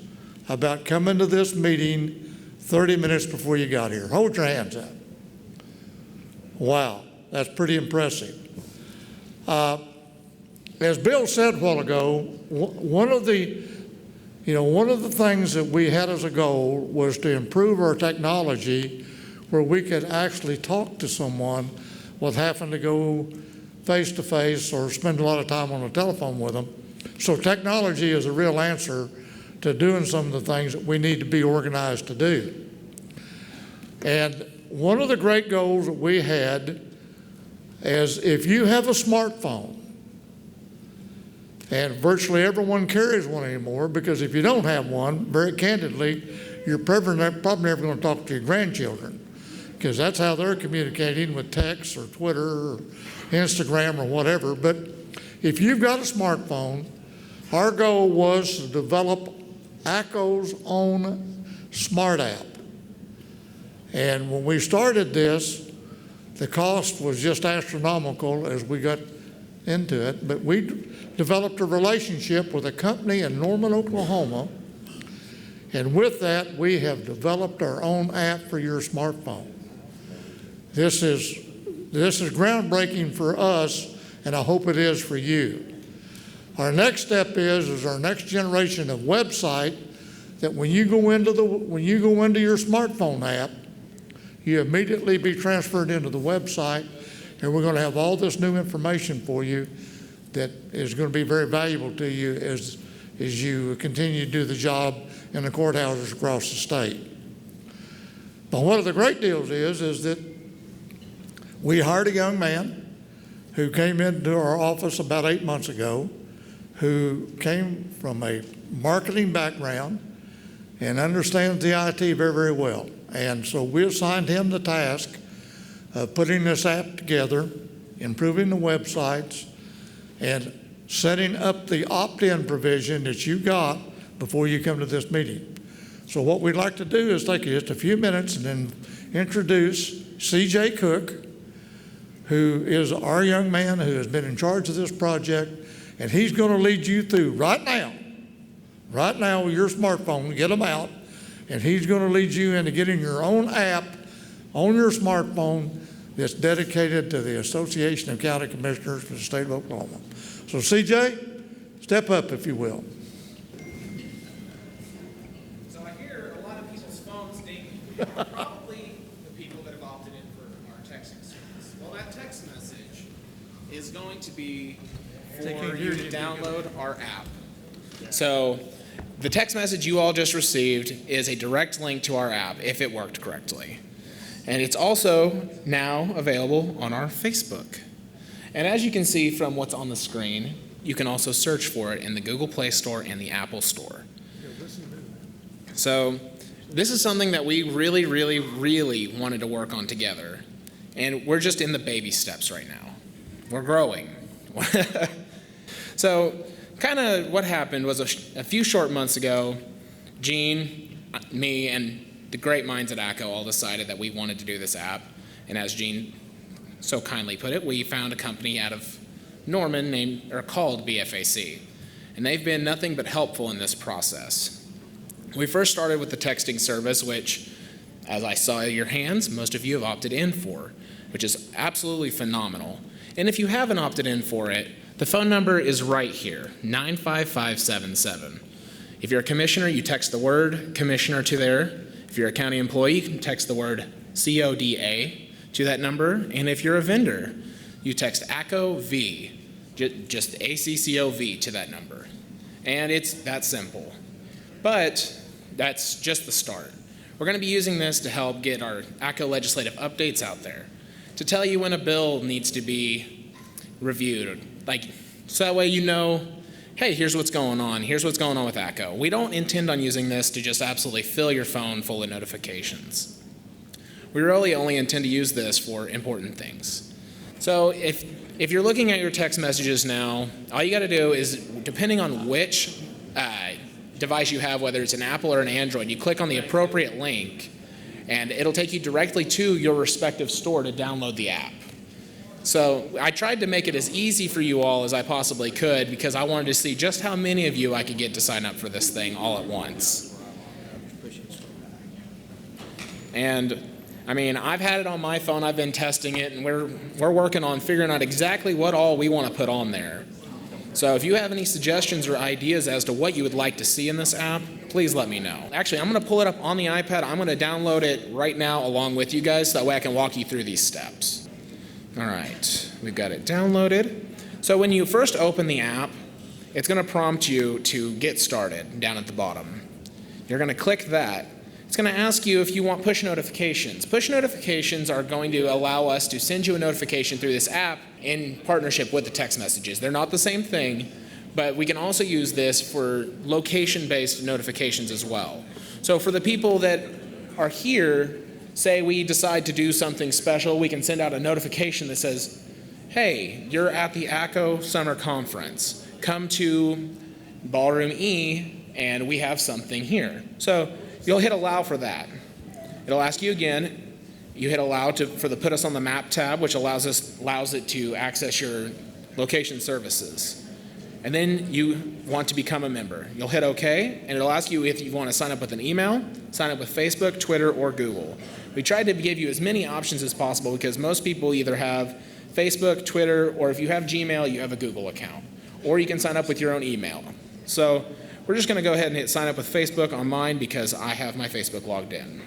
about coming to this meeting 30 minutes before you got here. Hold your hands up. Wow, that's pretty impressive. As Bill said a while ago, one of the things that we had as a goal was to improve our technology where we could actually talk to someone without having to go face-to-face or spend a lot of time on the telephone with them. So technology is a real answer to doing some of the things that we need to be organized to do. And one of the great goals that we had is if you have a smartphone, and virtually everyone carries one anymore, because if you don't have one, very candidly, you're probably never going to talk to your grandchildren, because that's how they're communicating with text or Twitter or Instagram or whatever. But if you've got a smartphone, our goal was to develop ACCO's own smart app. And when we started this, the cost was just astronomical as we got into it, but we developed a relationship with a company in Norman, Oklahoma, and with that, we have developed our own app for your smartphone. This is groundbreaking for us, and I hope it is for you. Our next step is our next generation of website that when you go into your smartphone app, you immediately be transferred into the website, and we're going to have all this new information for you that is going to be very valuable to you as you continue to do the job in the courthouses across the state. But one of the great deals is that we hired a young man who came into our office about 8 months ago, who came from a marketing background and understands the IT very, very well. And so we assigned him the task of putting this app together, improving the websites, and setting up the opt-in provision that you got before you come to this meeting. So what we'd like to do is take just a few minutes and then introduce CJ Cook, who is our young man who has been in charge of this project, and he's going to lead you through right now with your smartphone, get them out, and he's going to lead you into getting your own app on your smartphone that's dedicated to the Association of County Commissioners for the state of Oklahoma. So CJ, step up if you will. So I hear a lot of people's phones dinging. Probably the people that have opted in for our texting service. Well, that text message is going to be for you to download our app. So the text message you all just received is a direct link to our app if it worked correctly. And it's also now available on our Facebook. And as you can see from what's on the screen, you can also search for it in the Google Play Store and the Apple Store. So this is something that we really, really, really wanted to work on together. And we're just in the baby steps right now. We're growing. So kind of what happened was a few short months ago, Gene, me, and the great minds at ACCO all decided that we wanted to do this app. And as Gene so kindly put it, we found a company out of Norman called BFAC. And they've been nothing but helpful in this process. We first started with the texting service, which, as I saw your hands, most of you have opted in for, which is absolutely phenomenal. And if you haven't opted in for it, the phone number is right here, 95577. If you're a commissioner, you text the word commissioner to there. If you're a county employee, you can text the word CODA to that number. And if you're a vendor, you text ACCO V, just ACCO-V to that number. And it's that simple. But that's just the start. We're going to be using this to help get our ACCO legislative updates out there, to tell you when a bill needs to be reviewed. So that way you know, hey, here's what's going on. Here's what's going on with ACCO. We don't intend on using this to just absolutely fill your phone full of notifications. We really only intend to use this for important things. So if you're looking at your text messages now, all you got to do is, depending on which device you have, whether it's an Apple or an Android, you click on the appropriate link, and it'll take you directly to your respective store to download the app. So I tried to make it as easy for you all as I possibly could, because I wanted to see just how many of you I could get to sign up for this thing all at once. And I mean, I've had it on my phone, I've been testing it, and we're working on figuring out exactly what all we want to put on there. So if you have any suggestions or ideas as to what you would like to see in this app, please let me know. Actually, I'm going to pull it up on the iPad. I'm going to download it right now along with you guys, so that way I can walk you through these steps. All right, we've got it downloaded. So when you first open the app, it's going to prompt you to get started down at the bottom. You're going to click that. It's going to ask you if you want push notifications. Push notifications are going to allow us to send you a notification through this app in partnership with the text messages. They're not the same thing, but we can also use this for location-based notifications as well. So for the people that are here, say we decide to do something special, we can send out a notification that says, hey, you're at the ACCO Summer Conference. Come to Ballroom E, and we have something here. So you'll hit allow for that. It'll ask you again. You hit allow for the Put Us on the Map tab, which allows it to access your location services. And then you want to become a member. You'll hit OK, and it'll ask you if you want to sign up with an email, sign up with Facebook, Twitter, or Google. We tried to give you as many options as possible because most people either have Facebook, Twitter, or if you have Gmail, you have a Google account. Or you can sign up with your own email. So we're just going to go ahead and hit sign up with Facebook on mine because I have my Facebook logged in.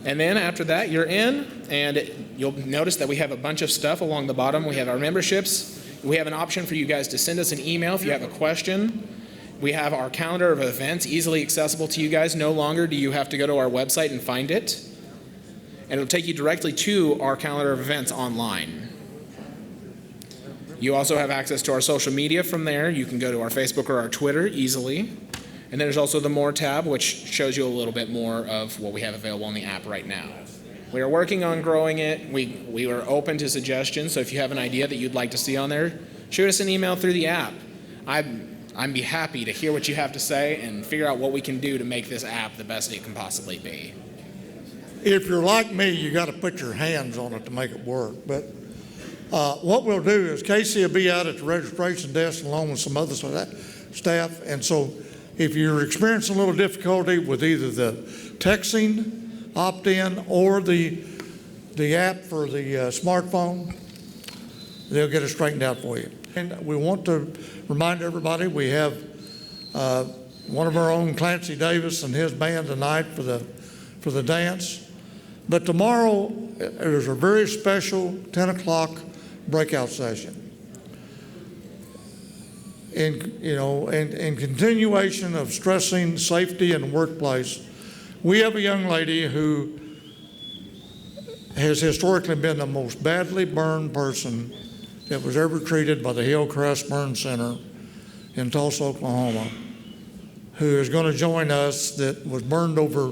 And then after that, you're in, and you'll notice that we have a bunch of stuff along the bottom. We have our memberships. We have an option for you guys to send us an email if you have a question. We have our calendar of events easily accessible to you guys. No longer do you have to go to our website and find it. And it'll take you directly to our calendar of events online. You also have access to our social media from there. You can go to our Facebook or our Twitter easily. And then there's also the More tab, which shows you a little bit more of what we have available on the app right now. We are working on growing it. We are open to suggestions, so if you have an idea that you'd like to see on there, shoot us an email through the app. I'd be happy to hear what you have to say and figure out what we can do to make this app the best it can possibly be. If you're like me, you got to put your hands on it to make it work. But what we'll do is Casey will be out at the registration desk along with some other staff. And so if you're experiencing a little difficulty with either the texting, opt-in, or the app for the smartphone, they'll get it straightened out for you. And we want to remind everybody we have one of our own, Clancy Davis, and his band tonight for the dance. But tomorrow there's a very special 10 o'clock breakout session. In continuation of stressing safety in the workplace, we have a young lady who has historically been the most badly burned person that was ever treated by the Hillcrest Burn Center in Tulsa, Oklahoma, who is going to join us, that was burned over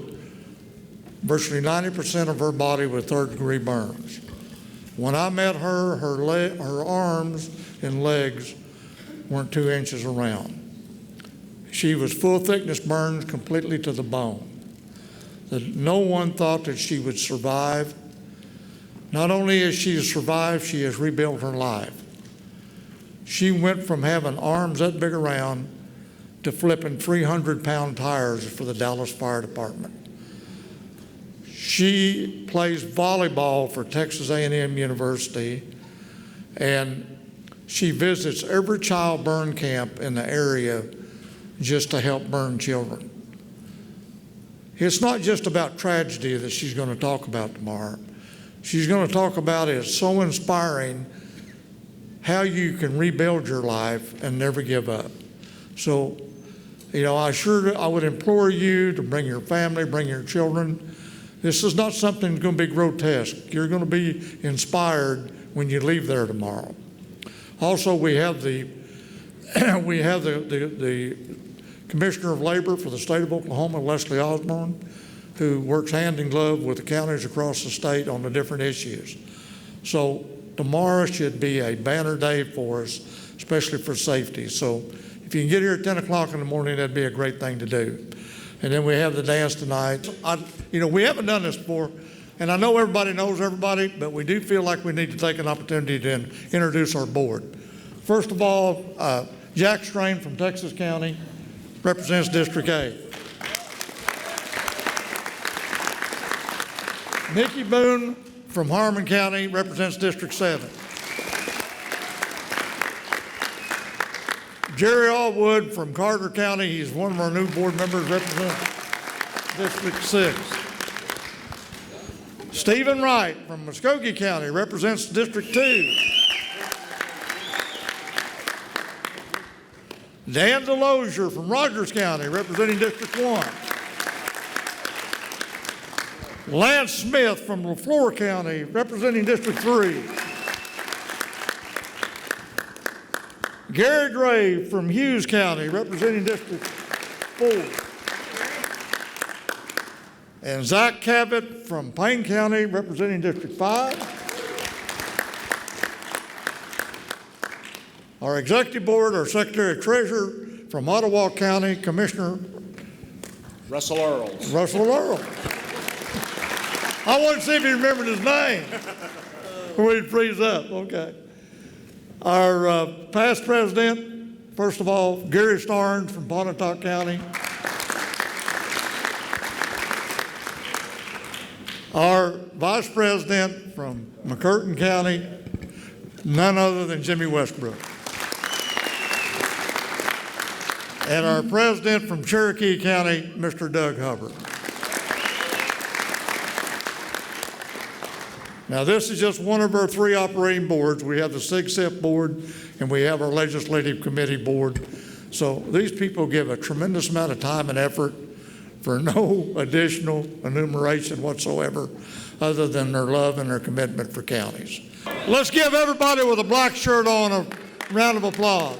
virtually 90% of her body with third-degree burns. When I met her, her arms and legs weren't 2 inches around. She was full-thickness burns completely to the bone. No one thought that she would survive. Not only has she survived, she has rebuilt her life. She went from having arms that big around to flipping 300-pound tires for the Dallas Fire Department. She plays volleyball for Texas A&M University, and she visits every child burn camp in the area just to help burn children. It's not just about tragedy that she's going to talk about tomorrow. She's going to talk about it. It's so inspiring how you can rebuild your life and never give up. So, I would implore you to bring your family, bring your children. This is not something that's going to be grotesque. You're going to be inspired when you leave there tomorrow. Also, we have the Commissioner of Labor for the state of Oklahoma, Leslie Osborne, who works hand in glove with the counties across the state on the different issues. So tomorrow should be a banner day for us, especially for safety. So if you can get here at 10 o'clock in the morning, that'd be a great thing to do. And then we have the dance tonight. We haven't done this before, and I know everybody knows everybody, but we do feel like we need to take an opportunity to introduce our board. First of all, Jack Strain from Texas County represents District A. Nikki Boone from Harmon County represents District 7. Jerry Allwood from Carter County, he's one of our new board members, represents District 6. Stephen Wright from Muskogee County represents District 2. Dan DeLozier from Rogers County representing District 1. Lance Smith from LaFleur County, representing District 3. Gary Gray from Hughes County, representing District 4. And Zach Cabot from Payne County, representing District 5. Our Executive Board, our Secretary Treasurer from Ottawa County, Commissioner Russell Earls. Russell Earl. I wanted to see if he remembered his name. We'd freeze up, okay. Our past president, first of all, Gary Starnes from Pontotoc County. Our vice president from McCurtain County, none other than Jimmy Westbrook. And our president from Cherokee County, Mr. Doug Hubbard. Now, this is just one of our 3 operating boards. We have the SIGSIP board, and we have our legislative committee board. So these people give a tremendous amount of time and effort for no additional enumeration whatsoever, other than their love and their commitment for counties. Let's give everybody with a black shirt on a round of applause.